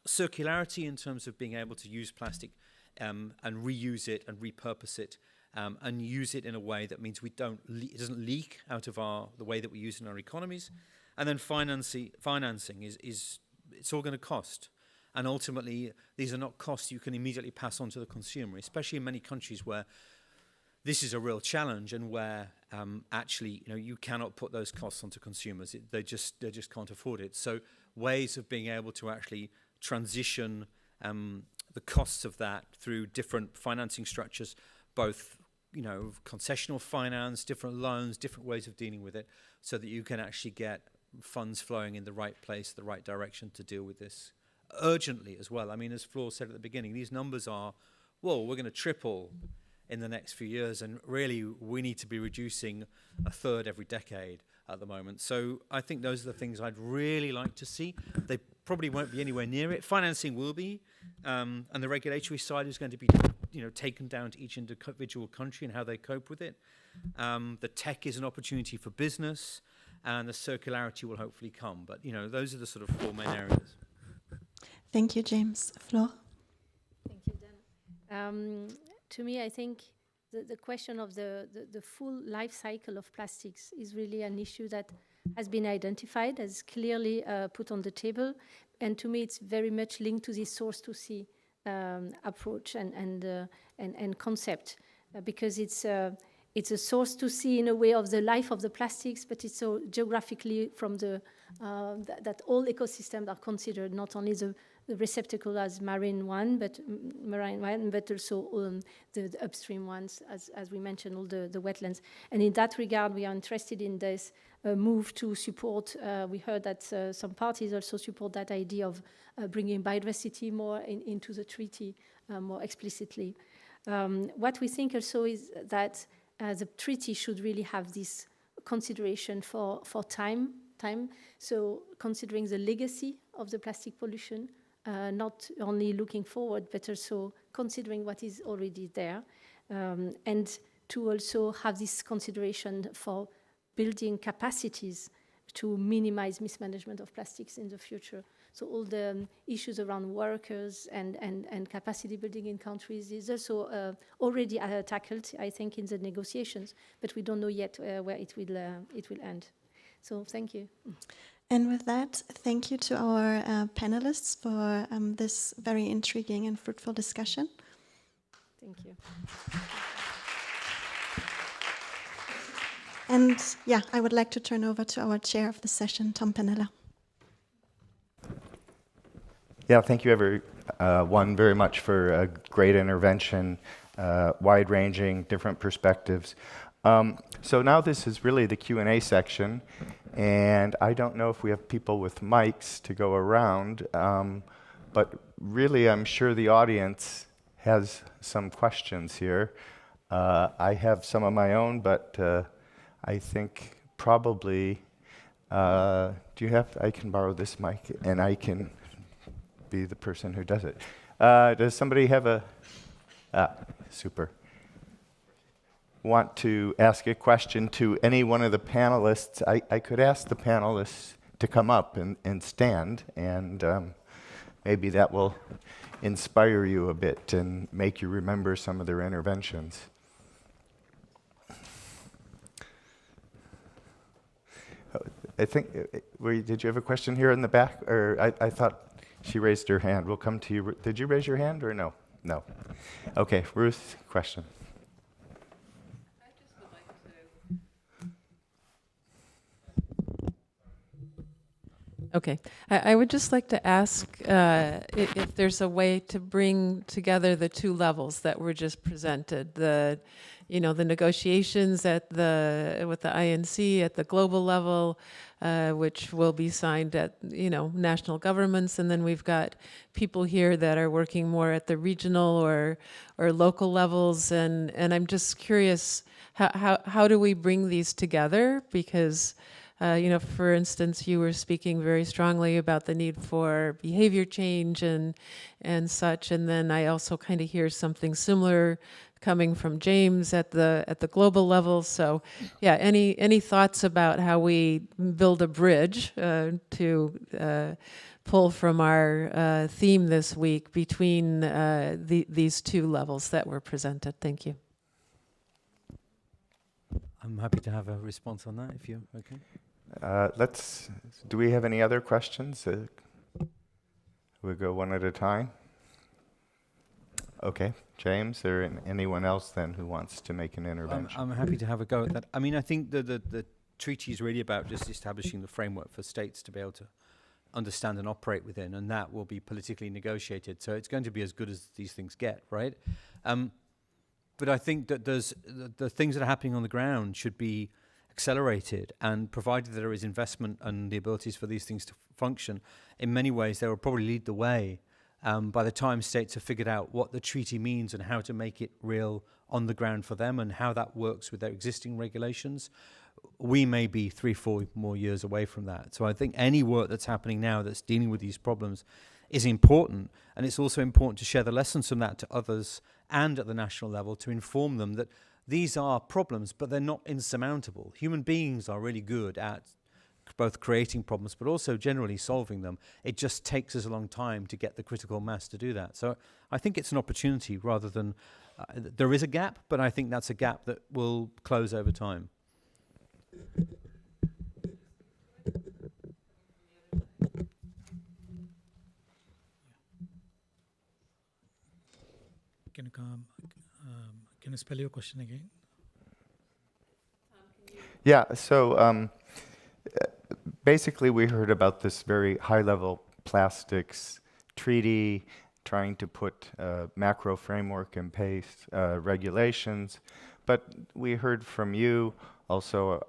Circularity in terms of being able to use plastic and reuse it and repurpose it, and use it in a way that means it doesn't leak out of the way that we use it in our economies. And then financing is it's all going to cost. And ultimately, these are not costs you can immediately pass on to the consumer, especially in many countries where this is a real challenge and where actually, you cannot put those costs onto consumers. They just can't afford it. So ways of being able to actually transition the costs of that through different financing structures, both concessional finance, different loans, different ways of dealing with it, so that you can actually get funds flowing in the right place, the right direction to deal with this urgently as well. I mean, as Flor said at the beginning, these numbers are, we're going to triple in the next few years, and really we need to be reducing a third every decade at the moment. So I think those are the things I'd really like to see. They probably won't be anywhere near it. Financing will be, and the regulatory side is going to be taken down to each individual country and how they cope with it. The tech is an opportunity for business, and the circularity will hopefully come. But those are the sort of four main areas. Thank you, James. Flor? Thank you, Dan. To me, I think the question of the full life cycle of plastics is really an issue that has been identified, as clearly put on the table. And to me, it's very much linked to this source-to-sea approach and concept, because it's a source to see in a way of the life of the plastics, but it's so geographically from that all ecosystems are considered, not only the receptacle as marine one, but also the upstream ones, as we mentioned, all the wetlands. And in that regard, we are interested in this move to support. We heard that some parties also support that idea of bringing biodiversity more into the treaty more explicitly. What we think also is that the treaty should really have this consideration for time. So considering the legacy of the plastic pollution, not only looking forward, but also considering what is already there, and to also have this consideration for building capacities to minimize mismanagement of plastics in the future. So all the issues around workers and capacity building in countries is also already tackled, I think, in the negotiations, but we don't know yet where it will end. So thank you. And with that, thank you to our panelists for this very intriguing and fruitful discussion. Thank you. And I would like to turn over to our chair of the session, Tom Pennella. Yeah, thank you everyone very much for a great intervention, wide-ranging, different perspectives. So now this is really the Q&A section, and I don't know if we have people with mics to go around, but really I'm sure the audience has some questions here. I have some of my own, but I think probably, I can borrow this mic and I can be the person who does it. Does somebody have super. Want to ask a question to any one of the panelists? I could ask the panelists to come up and stand, and maybe that will inspire you a bit and make you remember some of their interventions. I think, did you have a question here in the back? Or I thought She raised her hand. We'll come to you. Did you raise your hand or no? No. Okay, Ruth, question. I just would like to. Okay, I would just like to ask if there's a way to bring together the two levels that were just presented, the negotiations with the INC at the global level, which will be signed at national governments, and then we've got people here that are working more at the regional or local levels, and I'm just curious how do we bring these together, because for instance, you were speaking very strongly about the need for behavior change and such, and then I also kind of hear something similar coming from James at the global level. So, yeah, any thoughts about how we build a bridge to pull from our theme this week between these two levels that were presented? Thank you. I'm happy to have a response on that if you're okay. Do we have any other questions? We'll go one at a time. Okay, James, or anyone else then who wants to make an intervention? I'm happy to have a go at that. I mean, I think the treaty is really about just establishing the framework for states to be able to understand and operate within, and that will be politically negotiated. So it's going to be as good as these things get, right? But I think that the things that are happening on the ground should be accelerated, and provided that there is investment and the abilities for these things to function, in many ways they will probably lead the way. By the time states have figured out what the treaty means and how to make it real on the ground for them and how that works with their existing regulations, we may be 3-4 more years away from that. So I think any work that's happening now that's dealing with these problems is important, and it's also important to share the lessons from that to others and at the national level to inform them that these are problems, but they're not insurmountable. Human beings are really good at both creating problems, but also generally solving them. It just takes us a long time to get the critical mass to do that. So I think it's an opportunity rather than, there is a gap, but I think that's a gap that will close over time. Can you spell your question again? Yeah, so basically we heard about this very high-level plastics treaty, trying to put macro framework in place, regulations, but we heard from you, also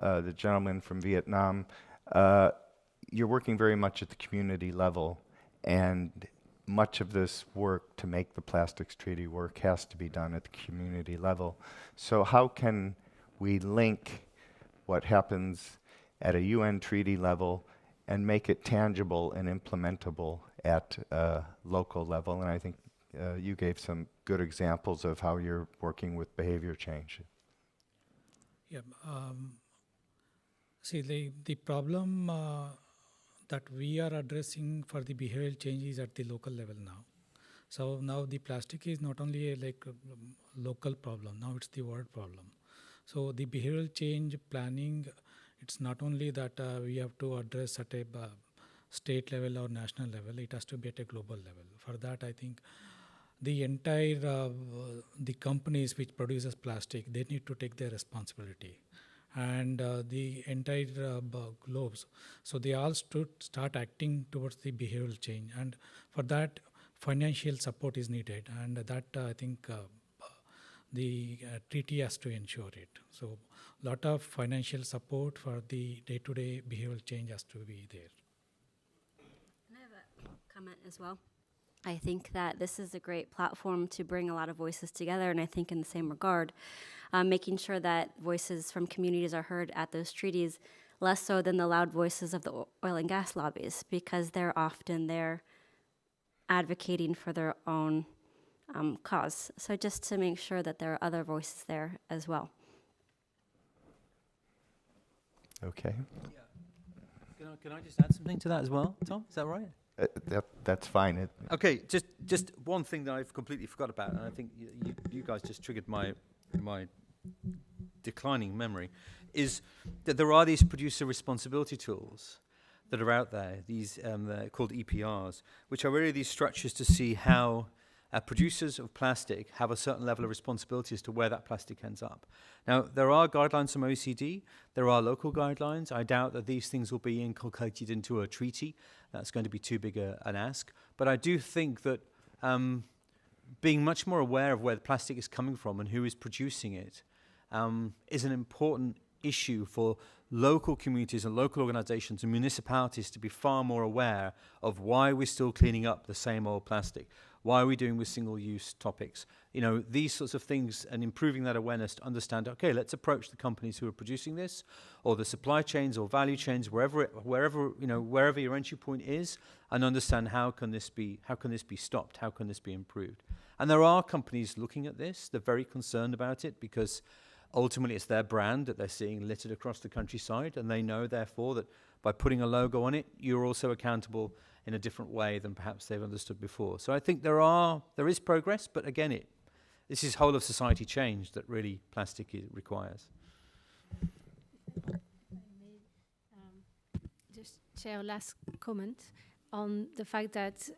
the gentleman from Vietnam, you're working very much at the community level, and much of this work to make the plastics treaty work has to be done at the community level. So how can we link what happens at a UN treaty level and make it tangible and implementable at a local level? And I think you gave some good examples of how you're working with behavior change. Yeah. See, the problem that we are addressing for the behavioral change is at the local level now. So now the plastic is not only a local problem, now it's the world problem. So the behavioral change planning, it's not only that we have to address at a state level or national level, it has to be at a global level. For that, I think the entire, the companies which produces plastic, they need to take their responsibility. And the entire globes. So they all start acting towards the behavioral change. And for that, financial support is needed. And that, I think, the treaty has to ensure it. So a lot of financial support for the day-to-day behavioral change has to be there. Can I have a comment as well? I think that this is a great platform to bring a lot of voices together, and I think in the same regard, making sure that voices from communities are heard at those treaties, less so than the loud voices of the oil and gas lobbies, because they're often there advocating for their own cause. So just to make sure that there are other voices there as well. Okay. Yeah. Can I just add something to that as well, Tom? Is that right? That's fine. Okay, just one thing that I've completely forgot about, and I think you guys just triggered my declining memory, is that there are these producer responsibility tools that are out there, these they're called EPRs, which are really these structures to see how producers of plastic have a certain level of responsibility as to where that plastic ends up. Now, there are guidelines from OECD, there are local guidelines. I doubt that these things will be inculcated into a treaty. That's going to be too big an ask. But I do think that being much more aware of where the plastic is coming from and who is producing it is an important issue for local communities and local organizations and municipalities to be far more aware of why we're still cleaning up the same old plastic. Why are we doing with single-use topics? You know, these sorts of things, and improving that awareness to understand, okay, let's approach the companies who are producing this, or the supply chains or value chains, wherever your entry point is, and understand how can this be stopped, how can this be improved. And there are companies looking at this. They're very concerned about it because ultimately it's their brand that they're seeing littered across the countryside, and they know, therefore, that by putting a logo on it, you're also accountable in a different way than perhaps they've understood before. So I think there is progress, but again, this is whole of society change that really plastic requires. I may just share a last comment on the fact that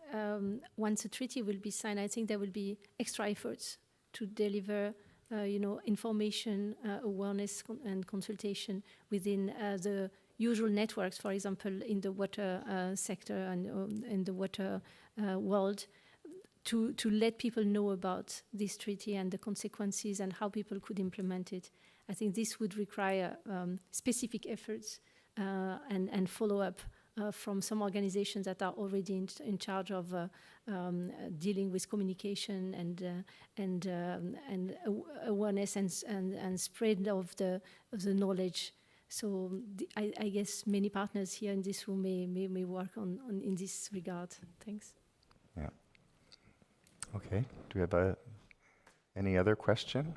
once a treaty will be signed, I think there will be extra efforts to deliver information, awareness and consultation within the usual networks, for example, in the water sector and in the water world, to let people know about this treaty and the consequences and how people could implement it. I think this would require specific efforts and follow-up from some organizations that are already in charge of dealing with communication and awareness and spread of the knowledge. So I guess many partners here in this room may work on in this regard. Thanks. Yeah. Okay. Do we have any other question?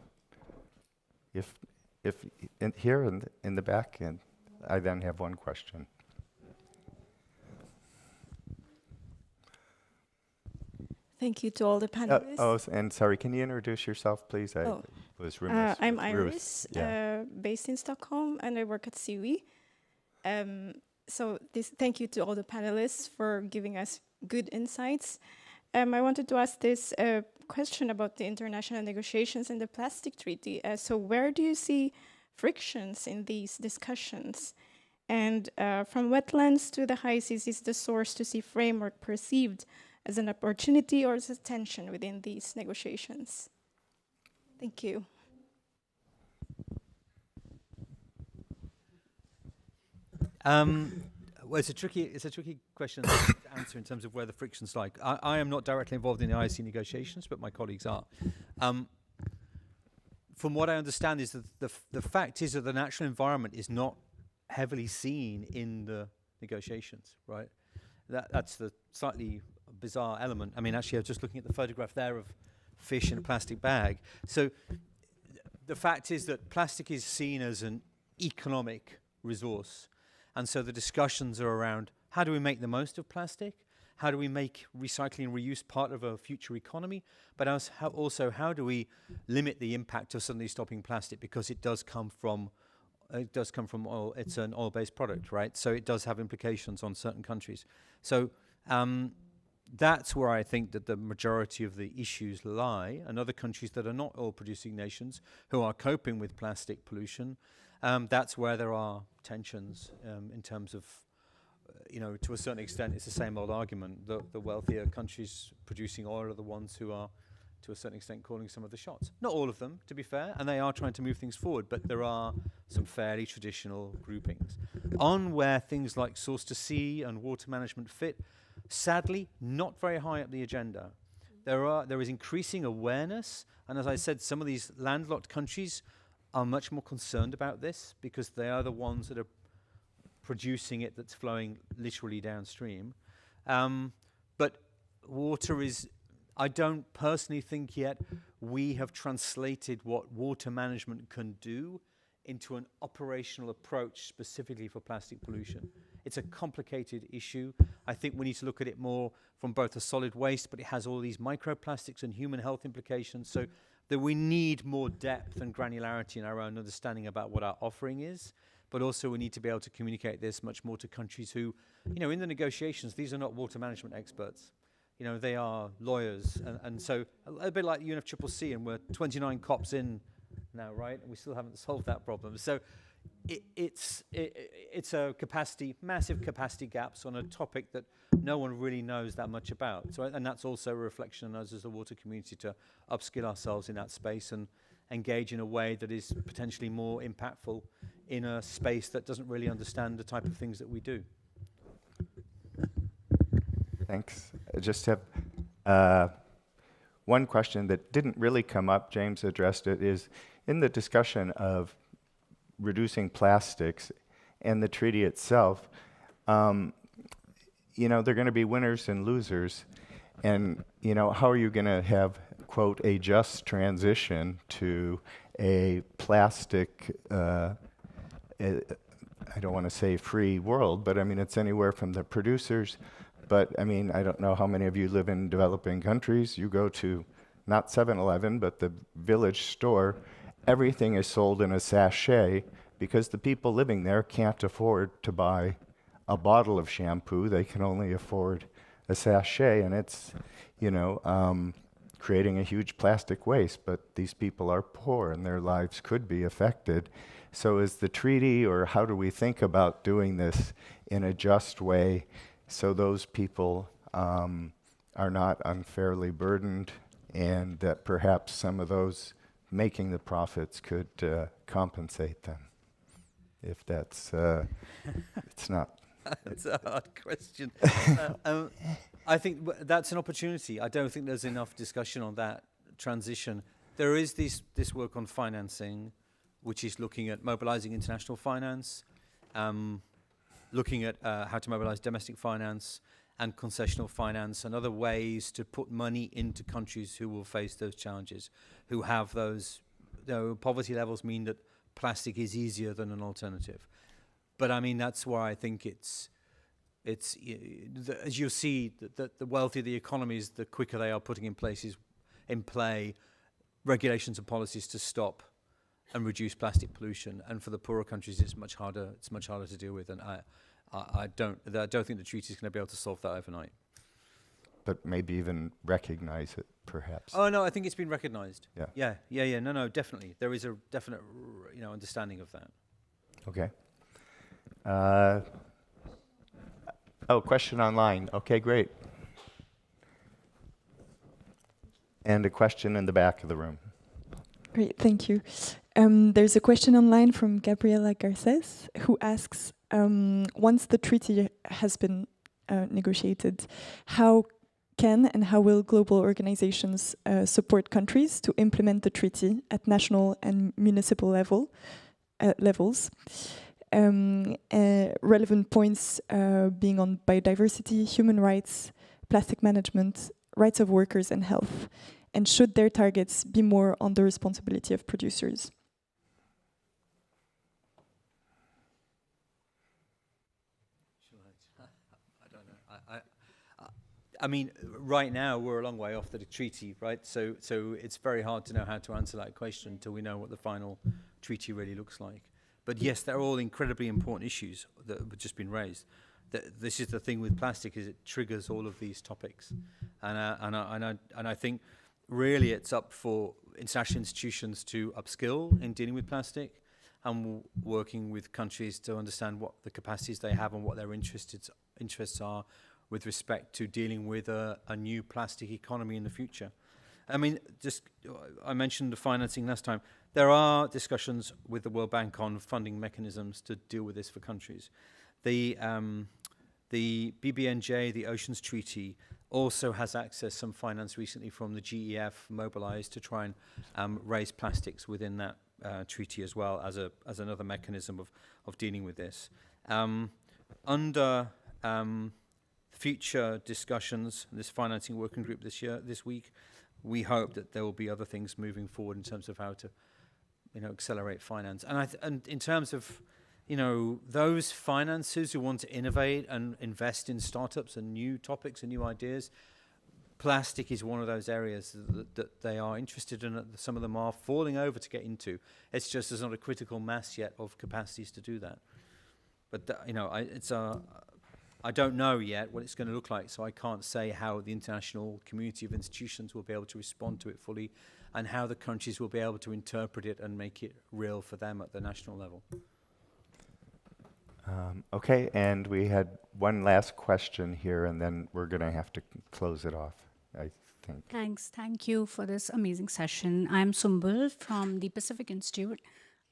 If here in the back, and I then have one question. Thank you to all the panelists. And sorry, can you introduce yourself, please? I was remiss. I'm Iris, based in Stockholm, and I work at CIWI. Thank you to all the panelists for giving us good insights. I wanted to ask this question about the international negotiations and the plastic treaty. So where do you see frictions in these discussions? And from wetlands to the high seas, is the source to sea framework perceived as an opportunity or as a tension within these negotiations? Thank you. Well, it's a tricky question to answer in terms of where the friction's like. I am not directly involved in the IC negotiations, but my colleagues are. From what I understand is that the fact is that the natural environment is not heavily seen in the negotiations, right? That's the slightly bizarre element. I mean, actually, I was just looking at the photograph there of fish in a plastic bag. So the fact is that plastic is seen as an economic resource. And so the discussions are around how do we make the most of plastic? How do we make recycling and reuse part of a future economy? But also how do we limit the impact of suddenly stopping plastic, because it does come from oil. It's an oil-based product, right? So it does have implications on certain countries. So that's where I think that the majority of the issues lie. And other countries that are not oil-producing nations who are coping with plastic pollution, that's where there are tensions in terms of, to a certain extent, it's the same old argument. The wealthier countries producing oil are the ones who are, to a certain extent, calling some of the shots. Not all of them, to be fair, and they are trying to move things forward, but there are some fairly traditional groupings. On where things like source to sea and water management fit, sadly, not very high up the agenda. There is increasing awareness, and as I said, some of these landlocked countries are much more concerned about this because they are the ones that are producing it that's flowing literally downstream. But water is, I don't personally think yet we have translated what water management can do into an operational approach specifically for plastic pollution. It's a complicated issue. I think we need to look at it more from both a solid waste, but it has all these microplastics and human health implications. So that we need more depth and granularity in our own understanding about what our offering is, but also we need to be able to communicate this much more to countries who, in the negotiations, these are not water management experts. They are lawyers, and so a bit like UNFCCC, and we're 29 COPs in now, right? And we still haven't solved that problem. So it's a massive capacity gaps on a topic that no one really knows that much about. So, and that's also a reflection on us as a water community to upskill ourselves in that space and engage in a way that is potentially more impactful in a space that doesn't really understand the type of things that we do. Thanks. I just have one question that didn't really come up. James addressed it, is in the discussion of reducing plastics and the treaty itself, they're going to be winners and losers. And, how are you going to have, quote, a just transition to a plastic, I don't want to say free world, but I mean, it's anywhere from the producers. But I mean, I don't know how many of you live in developing countries. You go to not 7-Eleven, but the village store, everything is sold in a sachet because the people living there can't afford to buy a bottle of shampoo. They can only afford a sachet, and it's, creating a huge plastic waste. But these people are poor, and their lives could be affected. So is the treaty, or how do we think about doing this in a just way so those people are not unfairly burdened, and that perhaps some of those making the profits could compensate them? If that's, it's not. That's a hard question. I think that's an opportunity. I don't think there's enough discussion on that transition. There is this work on financing, which is looking at mobilizing international finance, looking at how to mobilize domestic finance and concessional finance and other ways to put money into countries who will face those challenges, who have those poverty levels mean that plastic is easier than an alternative. But I mean, that's why I think it's as you see, the wealthier the economies, the quicker they are putting in play regulations and policies to stop and reduce plastic pollution. And for the poorer countries, it's much harder. It's much harder to deal with. And I don't think the treaty is going to be able to solve that overnight. But maybe even recognize it, perhaps. Oh no, I think it's been recognized. Yeah. Yeah. No, definitely. There is a definite, understanding of that. Okay. Question online. Okay, great. And a question in the back of the room. Great, thank you. There's a question online from Gabriela Garces, who asks, once the treaty has been negotiated, how can and how will global organizations support countries to implement the treaty at national and municipal levels? Relevant points being on biodiversity, human rights, plastic management, rights of workers, and health. And should their targets be more on the responsibility of producers? I don't know. I mean, right now we're a long way off the treaty, right? So it's very hard to know how to answer that question until we know what the final treaty really looks like. But yes, they're all incredibly important issues that have just been raised. This is the thing with plastic, is it triggers all of these topics, and I think really it's up for international institutions to upskill in dealing with plastic, and working with countries to understand what the capacities they have and what their interests are with respect to dealing with a new plastic economy in the future. I mean, I mentioned the financing last time. There are discussions with the World Bank on funding mechanisms to deal with this for countries. The BBNJ, the Oceans Treaty, also has access some finance recently from the GEF mobilized to try and raise plastics within that treaty as well as another mechanism of dealing with this. Under future discussions, this financing working group this week, we hope that there will be other things moving forward in terms of how to, accelerate finance. And in terms of, those financiers who want to innovate and invest in startups and new topics and new ideas, plastic is one of those areas that they are interested in. Some of them are falling over to get into. It's just there's not a critical mass yet of capacities to do that. But I don't know yet what it's going to look like, so I can't say how the international community of institutions will be able to respond to it fully, and how the countries will be able to interpret it and make it real for them at the national level. Okay, and we had one last question here, and then we're going to have to close it off, I think. Thanks. Thank you for this amazing session. I'm Sumbul from the Pacific Institute.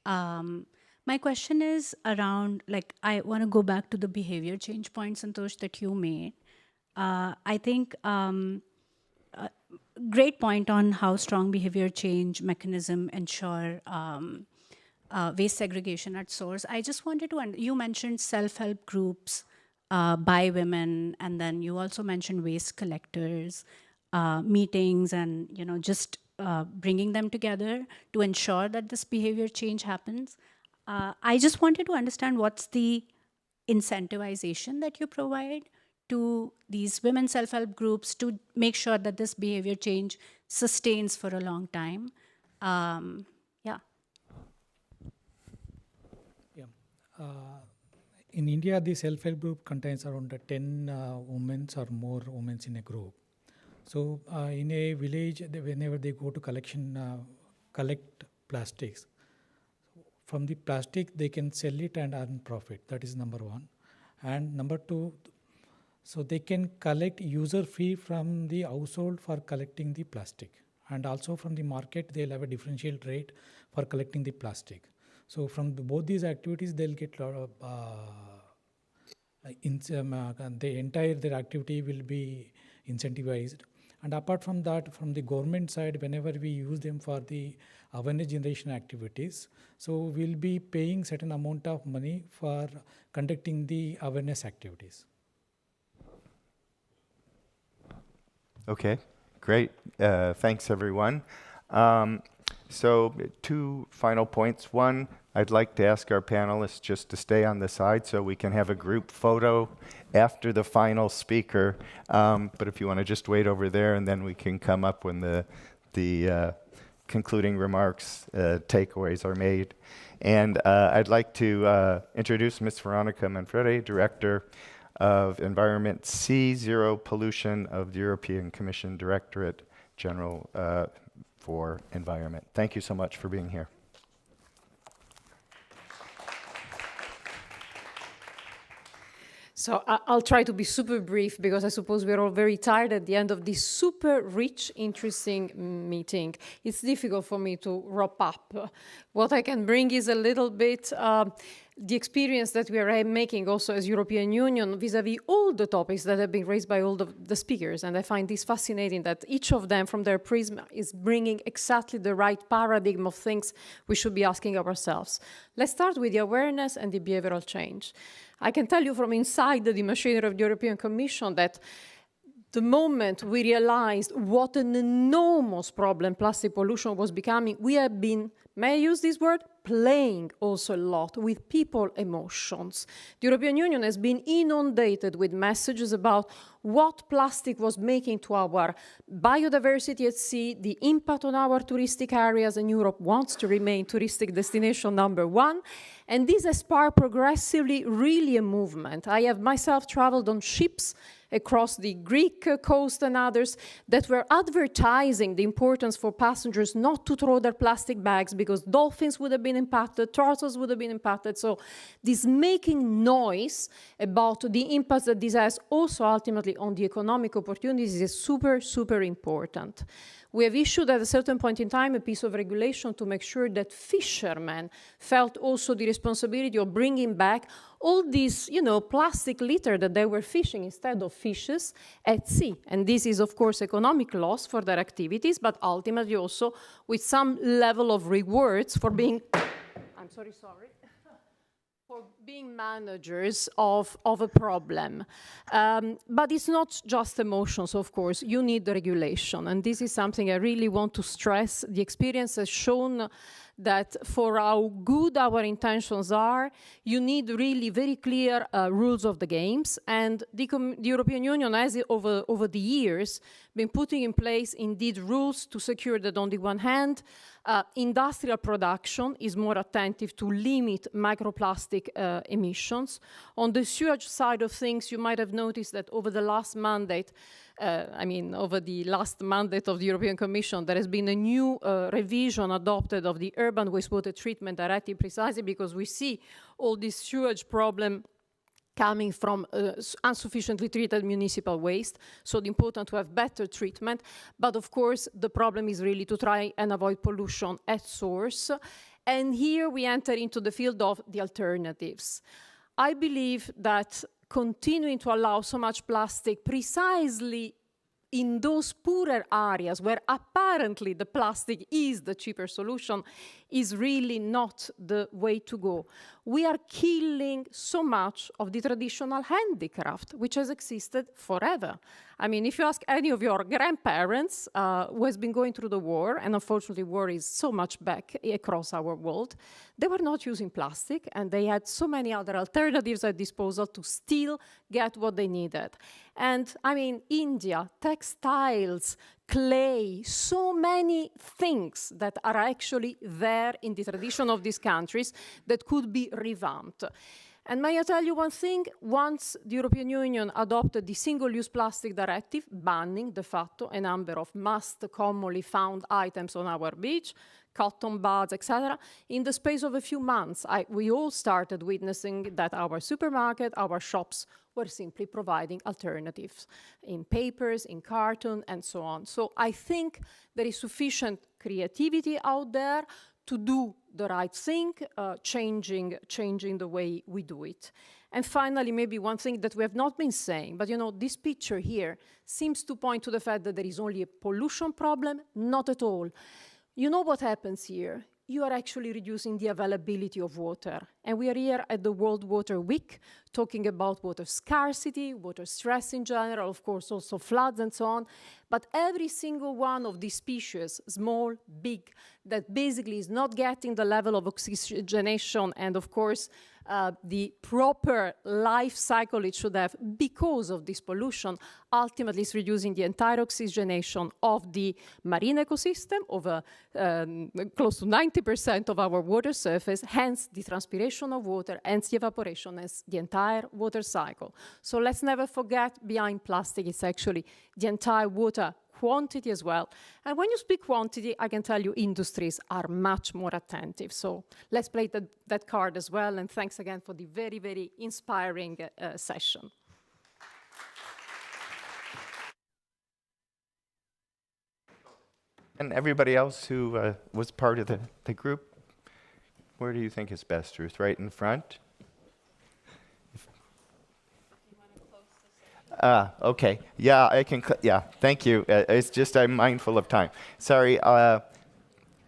My question is around, I want to go back to the behavior change point, Santosh, that you made. I think great point on how strong behavior change mechanism ensure waste segregation at source. I just wanted to, you mentioned self-help groups by women, and then you also mentioned waste collectors, meetings, and just bringing them together to ensure that this behavior change happens. I just wanted to understand what's the incentivization that you provide to these women self-help groups to make sure that this behavior change sustains for a long time. In India, the self-help group contains around 10 women or more women in a group. So in a village, whenever they go to collect plastics, from the plastic they can sell it and earn profit. That is number one. And number two, so they can collect user fee from the household for collecting the plastic. And also from the market, they'll have a differential rate for collecting the plastic. So from both these activities, they'll get a lot of, their activity will be incentivized. And apart from that, from the government side, whenever we use them for the awareness generation activities, so we'll be paying certain amount of money for conducting the awareness activities. Okay, great. Thanks, everyone. So 2 final points. One, I'd like to ask our panelists just to stay on the side so we can have a group photo after the final speaker. But if you want to just wait over there, and then we can come up when the concluding remarks, takeaways are made. And I'd like to introduce Ms. Veronica Manfredi, Director of Environment C, Zero Pollution of the European Commission Directorate General for Environment. Thank you so much for being here. So I'll try to be super brief, because I suppose we're all very tired at the end of this super rich, interesting meeting. It's difficult for me to wrap up. What I can bring is a little bit the experience that we are making also as European Union vis-à-vis all the topics that have been raised by all the speakers. And I find this fascinating that each of them from their prism is bringing exactly the right paradigm of things we should be asking ourselves. Let's start with the awareness and the behavioral change. I can tell you from inside the machinery of the European Commission that the moment we realized what an enormous problem plastic pollution was becoming, we have been, may I use this word, playing also a lot with people's emotions. The European Union has been inundated with messages about what plastic was making to our biodiversity at sea, the impact on our touristic areas, and Europe wants to remain touristic destination #1. And this has sparked progressively really a movement. I have myself traveled on ships across the Greek coast and others that were advertising the importance for passengers not to throw their plastic bags because dolphins would have been impacted, turtles would have been impacted. So this making noise about the impacts that this has also ultimately on the economic opportunities is super, super important. We have issued at a certain point in time a piece of regulation to make sure that fishermen felt also the responsibility of bringing back all this, plastic litter that they were fishing instead of fishes at sea. And this is, of course, economic loss for their activities, but ultimately also with some level of rewards for being, for being managers of a problem. But it's not just emotions, of course. You need regulation. And this is something I really want to stress. The experience has shown that for how good our intentions are, you need really very clear rules of the games. And the European Union has, over the years, been putting in place indeed rules to secure that on the one hand, industrial production is more attentive to limit microplastic emissions. On the sewage side of things, you might have noticed that over the last mandate, over the last mandate of the European Commission, there has been a new revision adopted of the Urban Wastewater Treatment Directive, precisely because we see all this sewage problem coming from insufficiently treated municipal waste, so it's important to have better treatment. But of course, the problem is really to try and avoid pollution at source. And here we enter into the field of the alternatives. I believe that continuing to allow so much plastic precisely in those poorer areas where apparently the plastic is the cheaper solution is really not the way to go. We are killing so much of the traditional handicraft, which has existed forever. I mean, if you ask any of your grandparents who has been going through the war, and unfortunately war is so much back across our world, they were not using plastic, and they had so many other alternatives at disposal to still get what they needed. And I mean, India, textiles, clay, so many things that are actually there in the tradition of these countries that could be revamped. And may I tell you one thing? Once the European Union adopted the Single-Use Plastic Directive, banning de facto a number of most commonly found items on our beach, cotton buds, etc., in the space of a few months, we all started witnessing that our supermarket, our shops were simply providing alternatives in papers, in carton, and so on. So I think there is sufficient creativity out there to do the right thing, changing the way we do it. And finally, maybe one thing that we have not been saying, but you know, this picture here seems to point to the fact that there is only a pollution problem. Not at all. You know what happens here? You are actually reducing the availability of water. And we are here at the World Water Week, talking about water scarcity, water stress in general, of course, also floods and so on. But every single one of these species, small, big, that basically is not getting the level of oxygenation and, of course, the proper life cycle it should have because of this pollution, ultimately is reducing the entire oxygenation of the marine ecosystem, over close to 90% of our water surface, hence the transpiration of water, hence the evaporation, hence the entire water cycle. So let's never forget, behind plastic, it's actually the entire water quantity as well. And when you speak quantity, I can tell you industries are much more attentive. So let's play that card as well. And thanks again for the very, very inspiring session. And everybody else who was part of the group, where do you think is best, Ruth? Right in front? Okay. Yeah, I can. Yeah, thank you. It's just I'm mindful of time. Sorry. I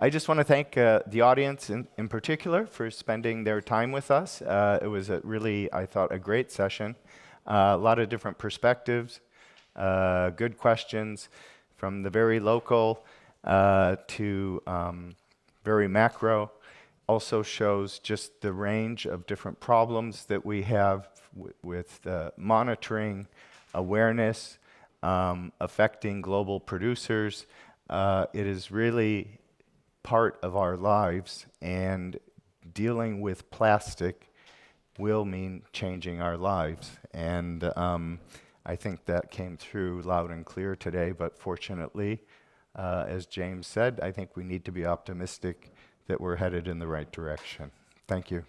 just want to thank the audience in particular for spending their time with us. It was a really, I thought, a great session. A lot of different perspectives, good questions, from the very local to very macro. Also shows just the range of different problems that we have with monitoring, awareness, affecting global producers. It is really part of our lives, and dealing with plastic will mean changing our lives. And I think that came through loud and clear today, but fortunately, as James said, I think we need to be optimistic that we're headed in the right direction. Thank you.